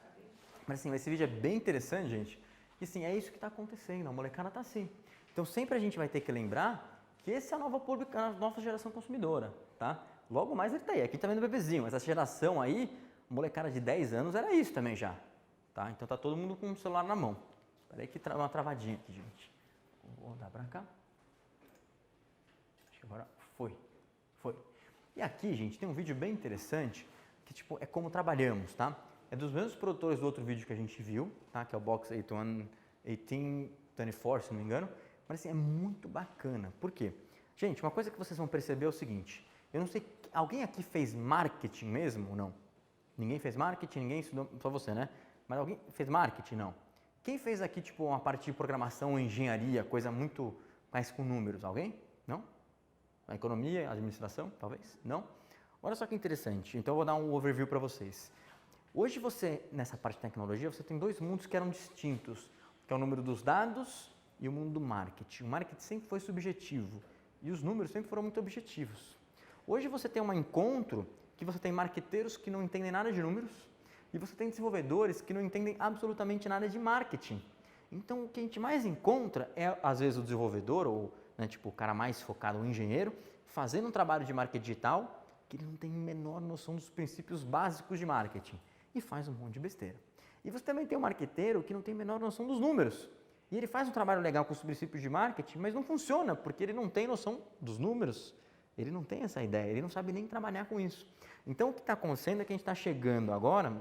Mas, assim, esse vídeo é bem interessante, gente. E, assim, é isso que está acontecendo, a molecada está assim. Então, sempre a gente vai ter que lembrar que essa é a nova geração consumidora, tá? Logo mais ele tá aí, aqui tá vendo o bebezinho, mas essa geração aí, molecada de 10 anos, era isso também já, tá? Então tá todo mundo com o celular na mão. Espera aí que uma travadinha aqui, gente. Vou rodar pra cá. Acho que agora foi. E aqui, gente, tem um vídeo bem interessante, que tipo, é como trabalhamos, tá? É dos mesmos produtores do outro vídeo que a gente viu, tá? Que é o Box 1824, se não me engano. Mas assim, é muito bacana. Por quê? Gente, uma coisa que vocês vão perceber é o seguinte. Eu não sei, alguém aqui fez marketing mesmo ou não? Ninguém fez marketing, ninguém estudou, só você, né? Mas alguém fez marketing? Não. Quem fez aqui, tipo, uma parte de programação ou engenharia, coisa muito mais com números? Alguém? Não? A economia, administração, talvez? Não? Olha só que interessante. Então eu vou dar um overview para vocês. Hoje você, nessa parte de tecnologia, você tem 2 mundos que eram distintos, que é o número dos dados e o mundo do marketing. O marketing sempre foi subjetivo e os números sempre foram muito objetivos. Hoje você tem um encontro que você tem marqueteiros que não entendem nada de números e você tem desenvolvedores que não entendem absolutamente nada de marketing. Então, o que a gente mais encontra é, às vezes, o desenvolvedor ou, né, tipo, o cara mais focado, o engenheiro, fazendo um trabalho de marketing digital que ele não tem a menor noção dos princípios básicos de marketing e faz um monte de besteira. E você também tem um marqueteiro que não tem a menor noção dos números. E ele faz um trabalho legal com os princípios de marketing, mas não funciona, porque ele não tem noção dos números. Ele não tem essa ideia, ele não sabe nem trabalhar com isso. Então, o que está acontecendo é que a gente está chegando agora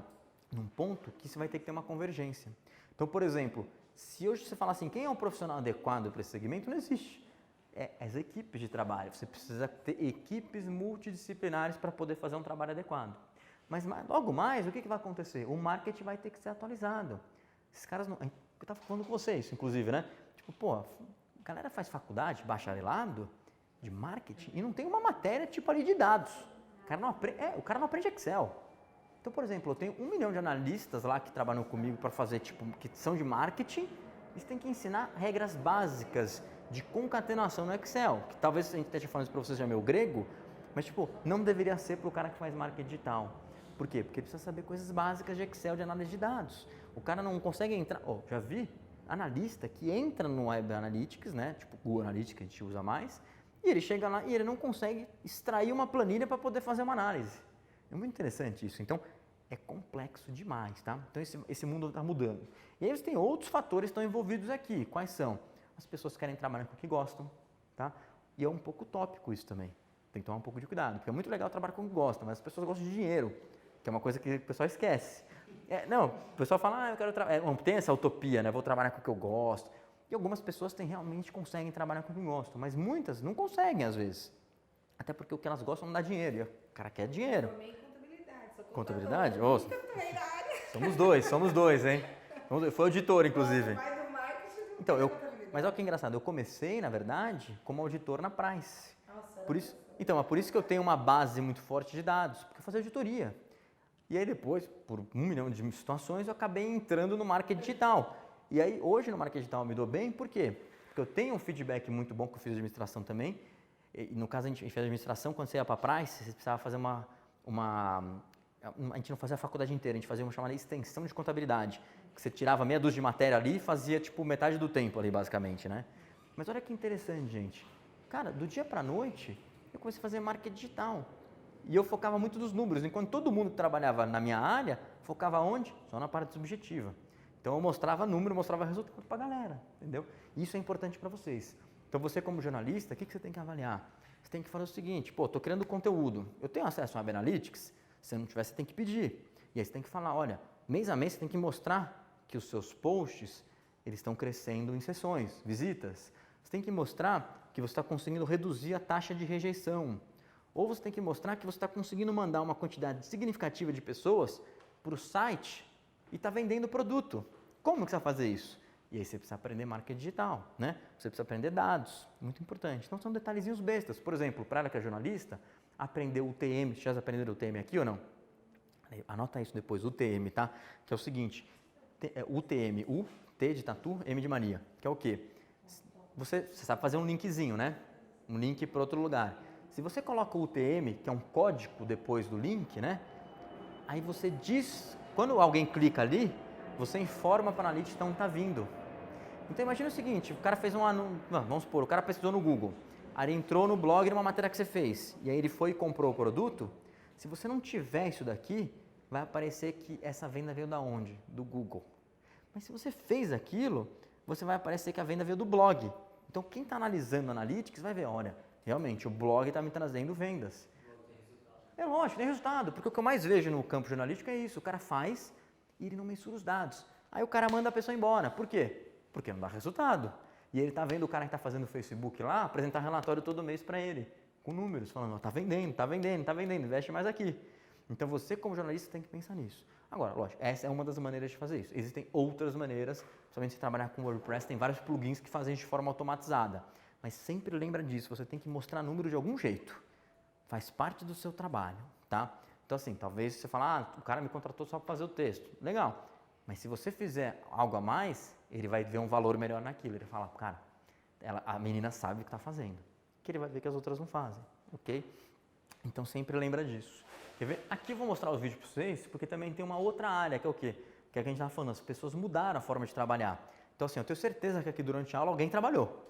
num ponto que você vai ter que ter uma convergência. Então, por exemplo, se hoje você falar assim, quem é um profissional adequado para esse segmento, não existe. É as equipes de trabalho. Você precisa ter equipes multidisciplinares para poder fazer um trabalho adequado. Mas logo mais, o que vai acontecer? O marketing vai ter que ser atualizado. Esses caras não... Eu estava falando com vocês, inclusive, né? Tipo, pô, a galera faz faculdade, bacharelado de marketing e não tem uma matéria tipo ali de dados. O cara não aprende Excel. Então, por exemplo, eu tenho 1 milhão de analistas lá que trabalham comigo para fazer, tipo, que são de marketing. Eles têm que ensinar regras básicas de concatenação no Excel, que talvez a gente esteja falando isso para vocês já é meu grego, mas, tipo, não deveria ser para o cara que faz marketing digital. Por quê? Porque ele precisa saber coisas básicas de Excel, de análise de dados. O cara não consegue entrar... já vi analista que entra no Web Analytics, né? Tipo Google Analytics, que a gente usa mais, e ele chega lá e ele não consegue extrair uma planilha para poder fazer uma análise. É muito interessante isso. Então, é complexo demais, tá? Então, esse mundo está mudando. E aí você tem outros fatores que estão envolvidos aqui. Quais são? As pessoas querem trabalhar com o que gostam, tá? E é um pouco utópico isso também. Tem que tomar um pouco de cuidado, porque é muito legal trabalhar com o que gosta, mas as pessoas gostam de dinheiro, que é uma coisa que o pessoal esquece. O pessoal fala, eu quero trabalhar... tem essa utopia, né? Vou trabalhar com o que eu gosto. E algumas pessoas realmente conseguem trabalhar com o que gostam, mas muitas não conseguem, às vezes. Até porque o que elas gostam não dá dinheiro, e o cara quer dinheiro. Formei em contabilidade, sou Contabilidade? Nunca atuei na área. Somos dois, hein? Foi auditor, inclusive. Mas do marketing não Então, tem contabilidade. mas olha que engraçado, eu comecei, na verdade, como auditor na Price. Nossa, É por isso que eu tenho uma base muito forte de dados, porque eu fazia auditoria. E aí depois, por 1 milhão de situações, eu acabei entrando no marketing digital. E aí, hoje no marketing digital eu me dou bem, por quê? Porque eu tenho um feedback muito bom, que eu fiz de administração também. E no caso, a gente fez administração, quando você ia para a Price, você precisava fazer a gente não fazia a faculdade inteira, a gente fazia uma chamada extensão de contabilidade, que você tirava meia dúzia de matéria ali e fazia, tipo, metade do tempo ali, basicamente, né? Mas olha que interessante, gente. Cara, do dia para a noite, eu comecei a fazer marketing digital. E eu focava muito nos números, enquanto todo mundo que trabalhava na minha área, focava onde? Só na parte subjetiva. Então eu mostrava número, mostrava resultado para a galera, entendeu? Isso é importante para vocês. Então você como jornalista, o que você tem que avaliar? Você tem que fazer o seguinte, estou criando conteúdo, eu tenho acesso ao Web Analytics? Se não tiver, você tem que pedir. E aí você tem que falar, olha, mês a mês você tem que mostrar que os seus posts, eles estão crescendo em sessões, visitas. Você tem que mostrar que você está conseguindo reduzir a taxa de rejeição. Ou você tem que mostrar que você está conseguindo mandar uma quantidade significativa de pessoas para o site e está vendendo o produto. Como que você vai fazer isso? E aí você precisa aprender marketing digital, né? Você precisa aprender dados, muito importante. Então são detalhezinhos bestas. Por exemplo, para ela que é jornalista, aprender o UTM. Vocês já aprenderam o UTM aqui ou não? Anota isso depois, UTM, tá? Que é o seguinte, UTM, U, T de tatu, M de Maria. Que é o quê? Você sabe fazer um linkzinho, né? Um link para outro lugar. Se você coloca o UTM, que é um código depois do link, né? Aí você diz, quando alguém clica ali, você informa para o analytics de onde está vindo. Então imagina o seguinte, o cara fez um anúncio, vamos supor, o cara pesquisou no Google, aí ele entrou no blog numa matéria que você fez, e aí ele foi e comprou o produto. Se você não tiver isso daqui, vai aparecer que essa venda veio da onde? Do Google. Mas se você fez aquilo, você vai aparecer que a venda veio do blog. Então quem está analisando Analytics vai ver, olha, realmente o blog está me trazendo vendas. É lógico, tem resultado, porque o que eu mais vejo no campo jornalístico é isso, o cara faz e ele não mensura os dados. Aí o cara manda a pessoa embora. Por quê? Porque não dá resultado. E ele está vendo o cara que está fazendo o Facebook lá, apresentar relatório todo mês para ele, com números, falando, está vendendo, investe mais aqui. Então você como jornalista tem que pensar nisso. Agora, lógico, essa é uma das maneiras de fazer isso. Existem outras maneiras, principalmente se trabalhar com WordPress, tem vários plugins que fazem isso de forma automatizada. Mas sempre lembra disso, você tem que mostrar número de algum jeito. Faz parte do seu trabalho, tá? Então assim, talvez você fale, o cara me contratou só para fazer o texto. Legal. Mas se você fizer algo a mais, ele vai ver um valor melhor naquilo. Ele fala, cara, a menina sabe o que está fazendo. Que ele vai ver que as outras não fazem, ok? Então sempre lembra disso. Quer ver? Aqui eu vou mostrar os vídeos para vocês, porque também tem uma outra área, que é o quê? Que é que a gente estava falando, as pessoas mudaram a forma de trabalhar. Então assim, eu tenho certeza que aqui durante a aula alguém trabalhou.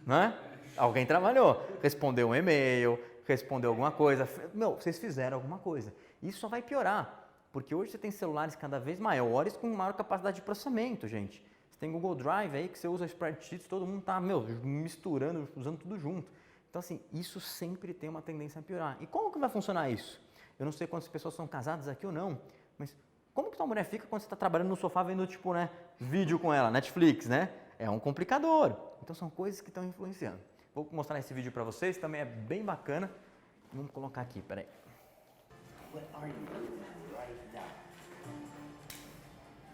Né? Alguém trabalhou. Respondeu um e-mail, respondeu alguma coisa. Meu, vocês fizeram alguma coisa. Isso só vai piorar, porque hoje você tem celulares cada vez maiores com maior capacidade de processamento, gente. Você tem Google Drive aí que você usa spreadsheets, todo mundo tá, meu, misturando, usando tudo junto. Então, assim, isso sempre tem uma tendência a piorar. E como que vai funcionar isso? Eu não sei quantas pessoas são casadas aqui ou não, mas como que tua mulher fica quando você está trabalhando no sofá vendo, tipo, né, vídeo com ela, Netflix, né? É um complicador. Então, são coisas que estão influenciando. Vou mostrar esse vídeo para vocês, também é bem bacana. Vamos colocar aqui, peraí. What are you doing right now?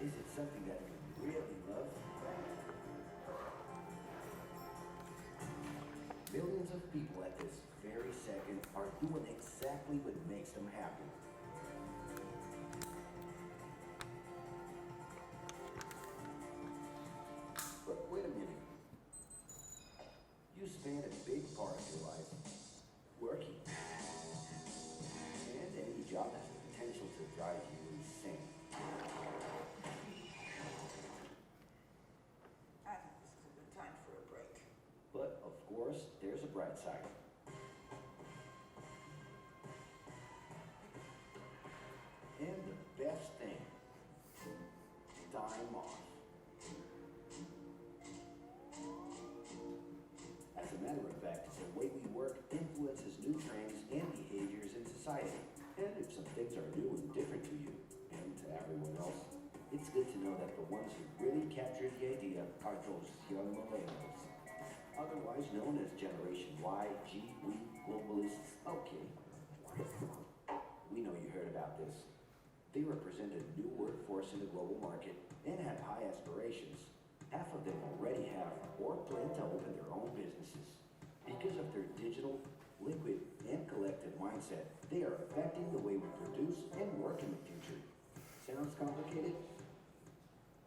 Is it something that you really love? Millions of people at this very second are doing exactly what makes them happy. But wait a minute. You spend a big part of your life working. And any job has the potential to drive you insane. I think this is a good time for a break. But, of course, there's a bright side. And the best thing, time off. As a matter of fact, the way we work influences new trends and behaviors in society. And if some things are new and different to you, and to everyone else, it's good to know that the ones who really capture the idea are those young millennials. Otherwise known as Generation Y, G, we, globalists, okay. We know you heard about this. They represent a new workforce in the global market and have high aspirations. Half of them already have or plan to open their own businesses. Because of their digital, liquid, and collective mindset, they are affecting the way we produce and work in the future. Sounds complicated?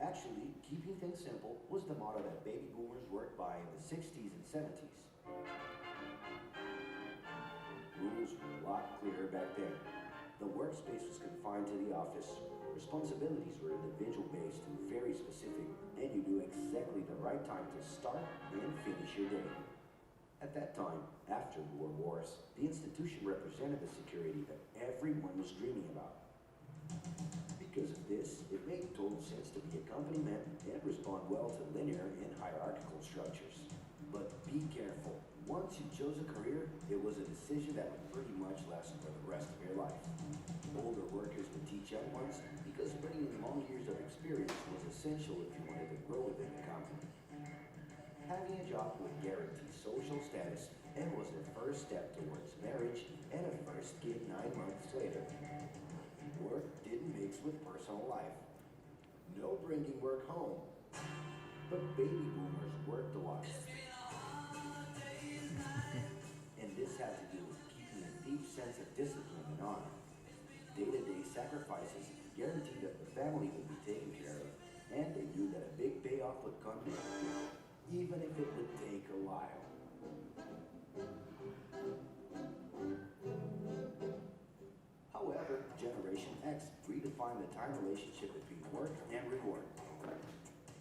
Actually, keeping things simple was the motto that baby boomers worked by in the 60s and 70s. Rules were a lot clearer back then. The workspace was confined to the office. Responsibilities were individual-based and very specific, and you knew exactly the right time to start and finish your day. At that time, after the World Wars, the institution represented the security that everyone was dreaming about. Because of this, it made total sense to be a company man and respond well to linear and hierarchical structures. But be careful. Once you chose a career, it was a decision that would pretty much last for the rest of your life. Older workers would teach young ones because bringing long years of experience was essential if you wanted to grow within the company. Having a job would guarantee social status and was the first step towards marriage and a first kid 9 months later. Work didn't mix with personal life. No bringing work home. But baby boomers worked a lot. And this had to do with keeping a deep sense of discipline and honor. Day-to-day sacrifices guaranteed that the family would be taken care of, and they knew that a big payoff would come next year, even if it would take a while. However, Generation X redefined the time relationship between work and reward.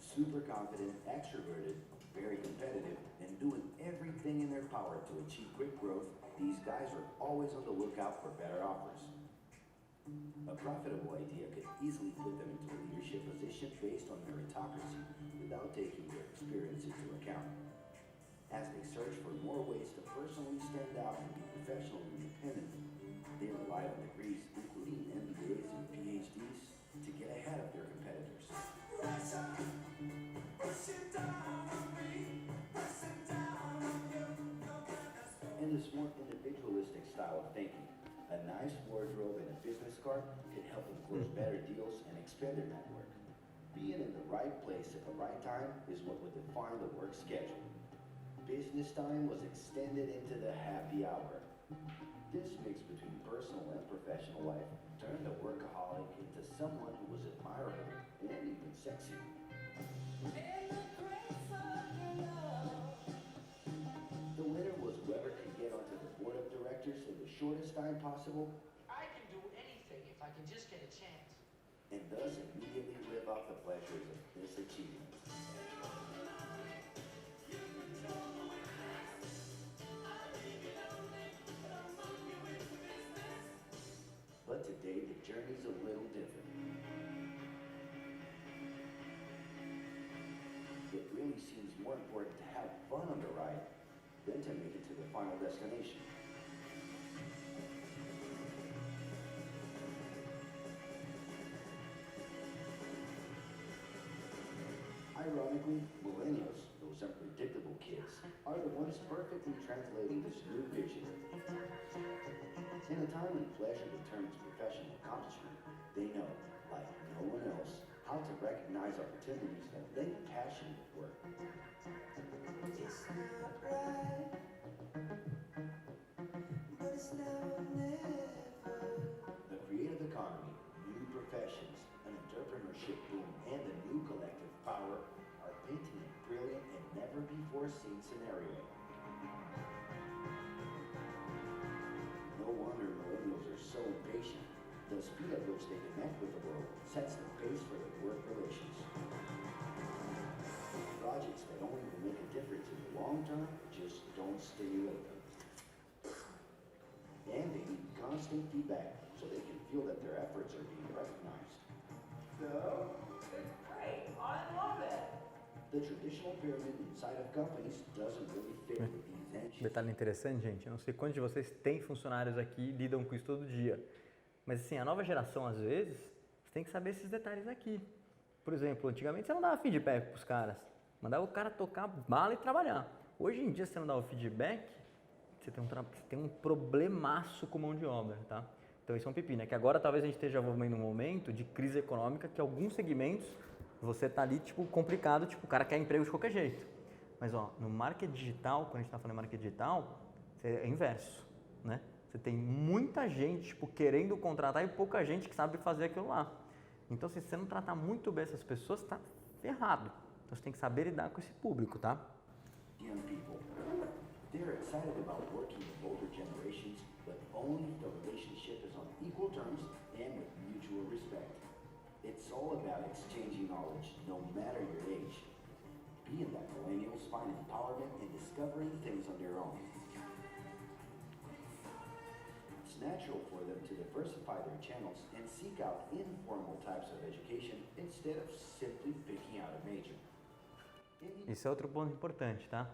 Super confident, extroverted, very competitive, and doing everything in their power to achieve quick growth, these guys are always on the lookout for better offers. A profitable idea could easily put them into a leadership position based on meritocracy without taking their experience into account. As they search for more ways to personally stand out and be professionally independent, they rely on degrees, including MBAs and PhDs, to get ahead of their competitors. And this more individualistic style of thinking, a nice wardrobe and a business card can help them close better deals and expand their network. Being in the right place at the right time is what would define the work schedule. Business time was extended into the happy hour. This mix between personal and professional life turned a workaholic into someone who was admirable and even sexy. The winner was whoever could get onto the board of directors in the shortest time possible. I can do anything if I can just get a chance. And thus immediately live off the pleasures of this achievement. journey's a little different. It really seems more important to have fun on the ride than to make it to the final destination. Ironically, millennials, those unpredictable kids, are the ones perfectly translating this new vision. In a time when pleasure determines professional accomplishment, they know, like no one else, how to recognize opportunities that link passion with work. It's not right, but it's now or never. The creative economy, new professions, an entrepreneurship boom, and the new collective power are painting a brilliant and never-before-seen scenario. No wonder millennials are so impatient. The speed at which they connect with the world sets the pace for their work relations. Projects that don't even make a difference in the long term just don't stay with them. And they need constant feedback so they can feel that their efforts are being recognized. So, it's great. I love it. The traditional pyramid inside of companies doesn't really fit with these engines. Detalhe interessante, gente, eu não sei quantos de vocês têm funcionários aqui e lidam com isso todo dia. Mas assim, a nova geração, às vezes, você tem que saber esses detalhes aqui. Por exemplo, antigamente você não dava feedback para os caras. Mandava o cara tocar bala e trabalhar. Hoje em dia, você não dá o feedback, você tem um problemaço com mão de obra, tá? Então isso é um pepino, é que agora talvez a gente esteja vivendo um momento de crise econômica que alguns segmentos você tá ali, tipo, complicado, tipo, o cara quer emprego de qualquer jeito. Mas, ó, no marketing digital, quando a gente tá falando em marketing digital, é inverso, né? Você tem muita gente, tipo, querendo contratar e pouca gente que sabe fazer aquilo lá. Então, se você não tratar muito bem essas pessoas, tá ferrado. Então, você tem que saber lidar com esse público, tá? Young people, they're excited about working with older generations, but only if the relationship is on equal terms and with mutual respect. It's all about exchanging knowledge, no matter your age. Being that millennials find empowerment in discovering things on their own. It's natural for them to diversify their channels and seek out informal types of education instead of simply picking out a major. Esse é outro ponto importante, tá?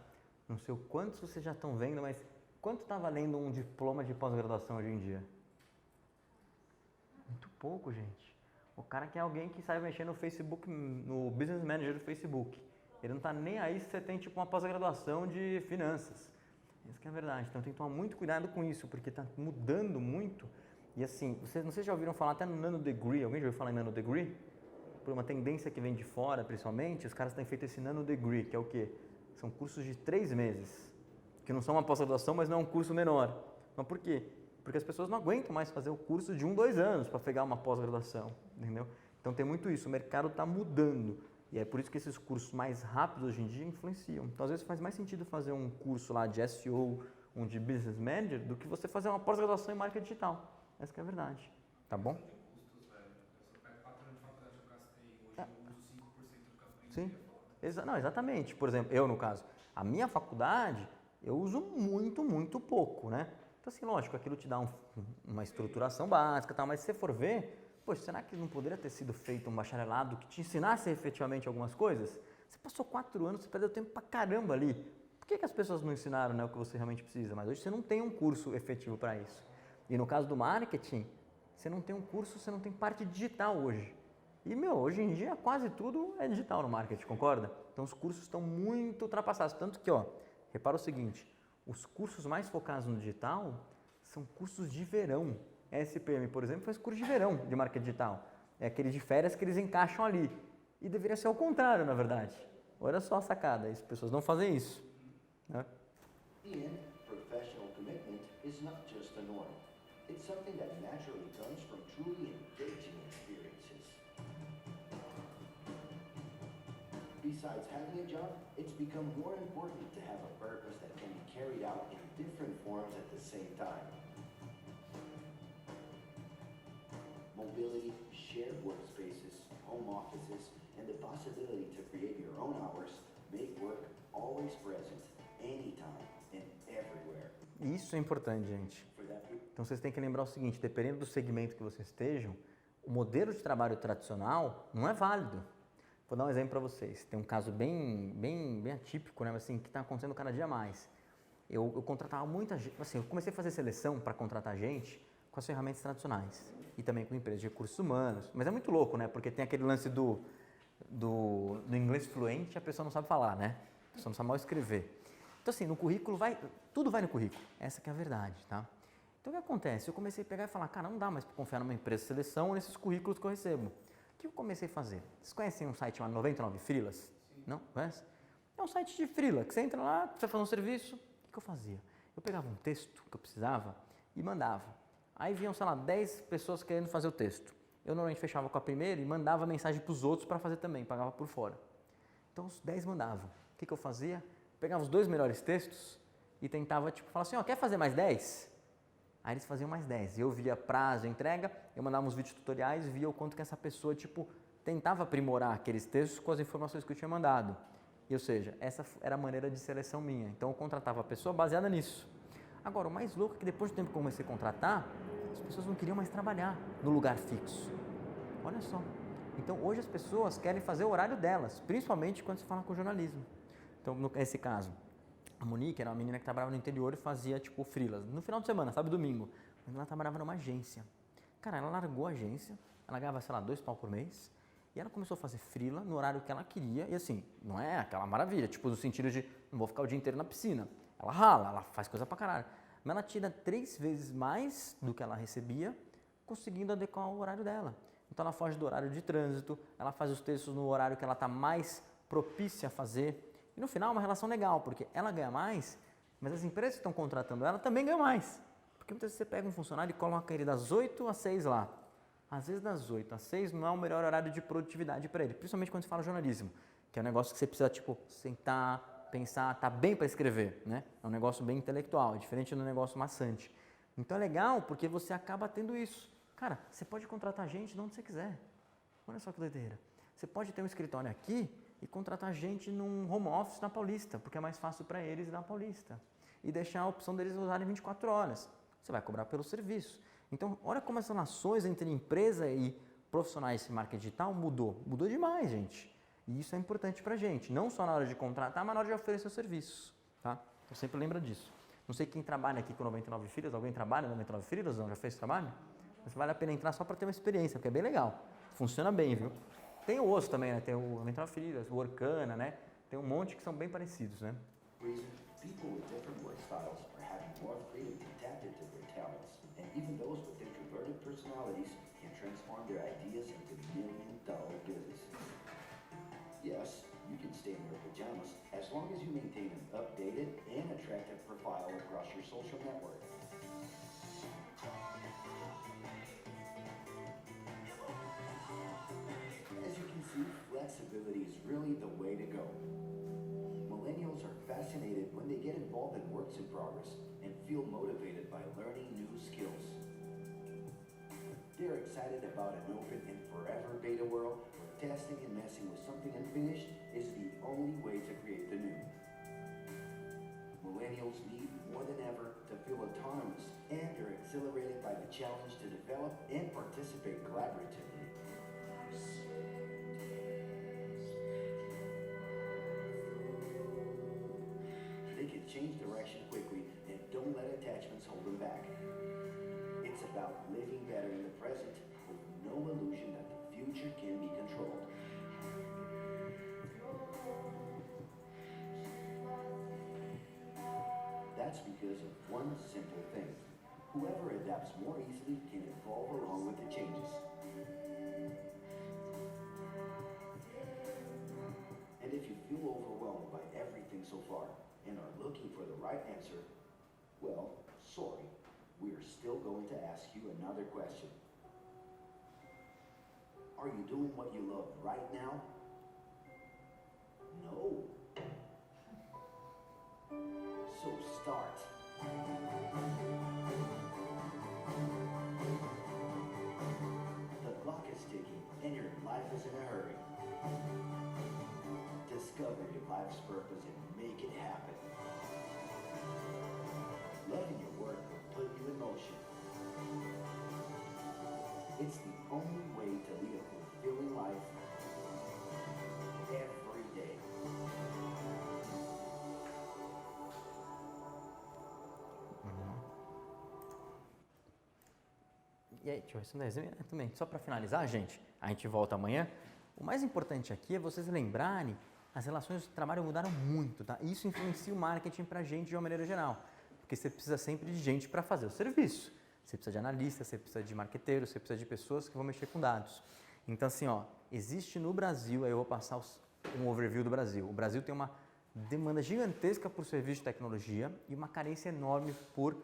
Não sei o quantos vocês já estão vendo, mas quanto está valendo um diploma de pós-graduação hoje em dia? Muito pouco, gente. O cara quer alguém que saiba mexer no Facebook, no Business Manager do Facebook. Ele não está nem aí se você tem tipo uma pós-graduação de finanças. Isso que é a verdade. Então tem que tomar muito cuidado com isso, porque está mudando muito. E assim, vocês não sei se já ouviram falar até no Nano Degree. Alguém já ouviu falar em Nano Degree? Por uma tendência que vem de fora, principalmente, os caras têm feito esse Nano Degree, que é o quê? São cursos de 3 meses, que não são uma pós-graduação, mas não é um curso menor. Mas por quê? Porque as pessoas não aguentam mais fazer o curso de 1, 2 anos para pegar uma pós-graduação, entendeu? Então tem muito isso, o mercado está mudando. E é por isso que esses cursos mais rápidos hoje em dia influenciam. Então às vezes faz mais sentido fazer um curso lá de SEO, um de Business Manager, do que você fazer uma pós-graduação em marketing digital. Essa que é a verdade, tá bom? Sim, não, exatamente. Por exemplo, eu no caso, a minha faculdade, eu uso muito pouco, né? Então assim, lógico, aquilo te dá uma estruturação básica e tal, mas se você for ver, poxa, será que não poderia ter sido feito um bacharelado que te ensinasse efetivamente algumas coisas? Você passou 4 anos, você perdeu tempo pra caramba ali. Por que as pessoas não ensinaram, né, o que você realmente precisa? Mas hoje você não tem um curso efetivo para isso. E no caso do marketing, você não tem um curso, você não tem parte digital hoje. E, hoje em dia quase tudo é digital no marketing, concorda? Então os cursos estão muito ultrapassados. Tanto que, ó, repara o seguinte, os cursos mais focados no digital são cursos de verão. A SPM, por exemplo, faz curso de verão de marketing digital. É aquele de férias que eles encaixam ali. E deveria ser ao contrário, na verdade. Olha só a sacada, as pessoas não fazem isso. Né? And professional commitment is not just a norm. It's something that naturally comes from truly engaging experiences. Besides having a job, it's become more important to have a purpose that can be carried out in different forms at the same time. Mobility, shared workspaces, home offices, and the possibility to create your own hours make work always present, anytime and everywhere. Isso é importante, gente. Então Então vocês têm que lembrar o seguinte, dependendo do segmento que vocês estejam, o modelo de trabalho tradicional não é válido. Vou dar um exemplo para vocês. Tem um caso bem atípico, né, assim, que está acontecendo cada dia mais. Eu contratava muita gente, assim, eu comecei a fazer seleção para contratar gente com as ferramentas tradicionais e também com empresas de recursos humanos. Mas é muito louco, né, porque tem aquele lance do inglês fluente e a pessoa não sabe falar, né? A pessoa não sabe mal escrever. Então, assim, no currículo tudo vai no currículo. Essa que é a verdade, tá? Então, o que acontece? Eu comecei a pegar e falar, cara, não dá mais para confiar numa empresa de seleção nesses currículos que eu recebo. O que eu comecei a fazer? Vocês conhecem um site chamado 99 Freelas? Sim. Não? Conhece? É um site de freela, que você entra lá, precisa fazer um serviço. O que eu fazia? Eu pegava um texto que eu precisava e mandava. Aí vinham, sei lá, 10 pessoas querendo fazer o texto. Eu normalmente fechava com a primeira e mandava mensagem para os outros para fazer também, pagava por fora. Então, os 10 mandavam. O que eu fazia? Pegava os 2 melhores textos e tentava, tipo, falar assim, ó, quer fazer mais 10? Aí eles faziam mais 10. Eu via prazo, entrega, eu mandava uns vídeos tutoriais, via o quanto que essa pessoa, tipo, tentava aprimorar aqueles textos com as informações que eu tinha mandado. Ou seja, essa era a maneira de seleção minha. Então, eu contratava a pessoa baseada nisso. Agora, o mais louco é que depois do tempo que eu comecei a contratar, as pessoas não queriam mais trabalhar no lugar fixo. Olha só. Então, hoje as pessoas querem fazer o horário delas, principalmente quando se fala com jornalismo. Então, nesse caso, a Monique era uma menina que trabalhava no interior e fazia, tipo, freelas. No final de semana, sábado e domingo. Mas ela trabalhava numa agência. Cara, ela largou a agência, ela ganhava, sei lá, 2 pau por mês. E ela começou a fazer freela no horário que ela queria. E assim, não é aquela maravilha, tipo, no sentido de não vou ficar o dia inteiro na piscina. Ela rala, ela faz coisa pra caralho. Mas ela tira 3 vezes mais do que ela recebia, conseguindo adequar o horário dela. Então ela foge do horário de trânsito, ela faz os textos no horário que ela está mais propícia a fazer. E no final é uma relação legal, porque ela ganha mais, mas as empresas que estão contratando ela também ganham mais. Porque muitas vezes você pega um funcionário e coloca ele das 8 às 6 lá. Às vezes das 8 às 6 não é o melhor horário de produtividade para ele, principalmente quando se fala jornalismo, que é um negócio que você precisa, tipo, sentar, pensar, tá bem para escrever, né? É um negócio bem intelectual, é diferente do negócio maçante. Então é legal porque você acaba tendo isso. Cara, você pode contratar gente de onde você quiser. Olha só que doideira. Você pode ter um escritório aqui e contratar gente num home office na Paulista, porque é mais fácil para eles ir na Paulista. E deixar a opção deles usarem 24 horas. Você vai cobrar pelo serviço. Então, olha como as relações entre empresa e profissionais de marketing digital mudou. Mudou demais, gente. E isso é importante para a gente. Não só na hora de contratar, mas na hora de oferecer os serviços. Tá? Então, sempre lembra disso. Não sei quem trabalha aqui com 99 Freelas. Alguém trabalha no 99 Freelas? Não? Já fez esse trabalho? Mas vale a pena entrar só para ter uma experiência, porque é bem legal. Funciona bem, viu? Tem o osso também, né? Tem o 99 Freelas, o Orkana, né? Tem um monte que são bem parecidos, né? People with different work styles are having more freedom to tap into their talents, and even those with introverted personalities can transform their ideas into million-dollar businesses. Yes, you can stay in your pajamas as long as you maintain an updated and attractive profile across your social network. As you can see, flexibility is really the way to go. Millennials are fascinated when they get involved in works in progress and feel motivated by learning new skills. They're excited about an open and forever beta world where testing and messing with something unfinished is the only way to create the new. Millennials need more than ever to feel autonomous and are exhilarated by the challenge to develop and participate collaboratively. They can change direction quickly and don't let attachments hold them back. It's about living better in the present with no illusion that the future can be controlled. That's because of one simple thing. Whoever adapts more easily can evolve along with the changes. And if you feel overwhelmed by everything so far and are looking for the right answer, well, sorry, we're still going to ask you another question. Are you doing what you love right now? No. So start. The clock is ticking and your life is in a hurry. Discover your life's purpose and make it happen. Loving your work will put you in motion. It's the only way to lead a fulfilling life every day. E aí, deixa eu responder também. Só para finalizar, gente, a gente volta amanhã. O mais importante aqui é vocês lembrarem, as relações de trabalho mudaram muito, tá? Isso influencia o marketing para a gente de uma maneira geral, porque você precisa sempre de gente para fazer o serviço. Você precisa de analistas, você precisa de marqueteiros, você precisa de pessoas que vão mexer com dados. Então, assim, ó, existe no Brasil, aí eu vou passar um overview do Brasil. O Brasil tem uma demanda gigantesca por serviço de tecnologia e uma carência enorme por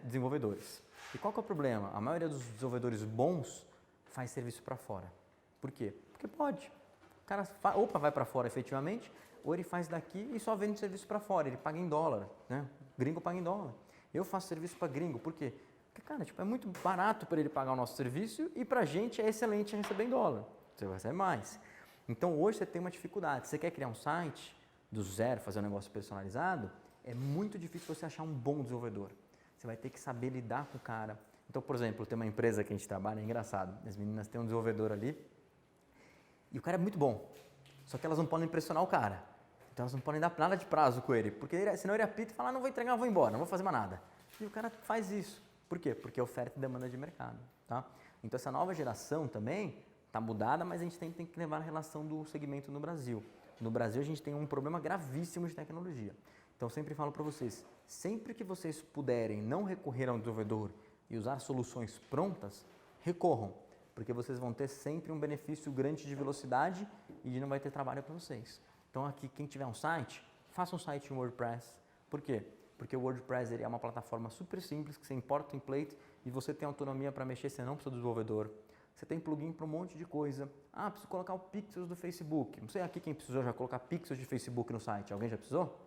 desenvolvedores. E qual que é o problema? A maioria dos desenvolvedores bons faz serviço para fora. Por quê? Porque pode. O cara vai para fora efetivamente, ou ele faz daqui e só vende serviço para fora, ele paga em dólar, né? Gringo paga em dólar. Eu faço serviço para gringo, por quê? Porque, cara, é muito barato para ele pagar o nosso serviço e para a gente é excelente receber em dólar. Você vai receber mais. Então, hoje você tem uma dificuldade. Você quer criar um site do zero, fazer um negócio personalizado, é muito difícil você achar um bom desenvolvedor. Você vai ter que saber lidar com o cara. Então, por exemplo, tem uma empresa que a gente trabalha, é engraçado. As meninas têm um desenvolvedor ali e o cara é muito bom. Só que elas não podem impressionar o cara. Então, elas não podem dar nada de prazo com ele. Porque senão ele apita e fala, não vou entregar, vou embora, não vou fazer mais nada. E o cara faz isso. Por quê? Porque é oferta e demanda de mercado. Tá? Então, essa nova geração também está mudada, mas a gente tem que levar a relação do segmento no Brasil. No Brasil, a gente tem um problema gravíssimo de tecnologia. Então, eu sempre falo para vocês, sempre que vocês puderem não recorrer a um desenvolvedor e usar soluções prontas, recorram, porque vocês vão ter sempre um benefício grande de velocidade e não vai ter trabalho para vocês. Então, aqui, quem tiver um site, faça um site em WordPress. Por quê? Porque o WordPress ele é uma plataforma super simples, que você importa o template e você tem autonomia para mexer, você não precisa do desenvolvedor. Você tem plugin para um monte de coisa. Ah, preciso colocar o pixels do Facebook. Não sei aqui quem precisou já colocar pixels de Facebook no site. Alguém já precisou?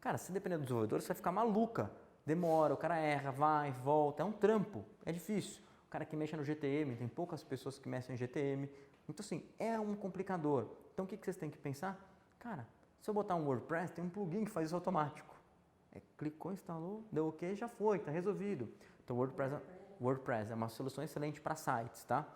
Cara, se depender do desenvolvedor, você vai ficar maluca. Demora, o cara erra, vai, volta. É um trampo, é difícil. O cara que mexe no GTM, tem poucas pessoas que mexem em GTM. Então, assim, é um complicador. Então, o que vocês têm que pensar? Cara, se eu botar um WordPress, tem um plugin que faz isso automático. Clicou, instalou, deu OK, já foi, está resolvido. Então, WordPress é uma solução excelente para sites, tá?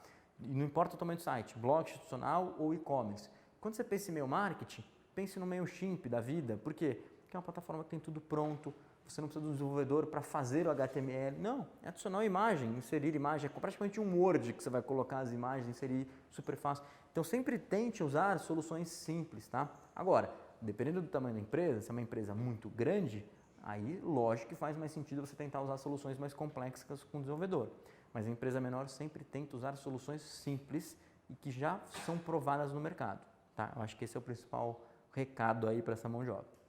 E não importa o tamanho do site, blog institucional ou e-commerce. Quando você pensa em e-mail marketing, pense no MailChimp da vida. Por quê? Porque é uma plataforma que tem tudo pronto, você não precisa de um desenvolvedor para fazer o HTML. Não, é adicionar imagem, inserir imagem, é praticamente um Word que você vai colocar as imagens, inserir, super fácil. Então, sempre tente usar soluções simples, tá? Agora, dependendo do tamanho da empresa, se é uma empresa muito grande, aí, lógico que faz mais sentido você tentar usar soluções mais complexas com o desenvolvedor. Mas a empresa menor sempre tenta usar soluções simples e que já são provadas no mercado, tá? Eu acho que esse é o principal recado aí para essa mão de obra.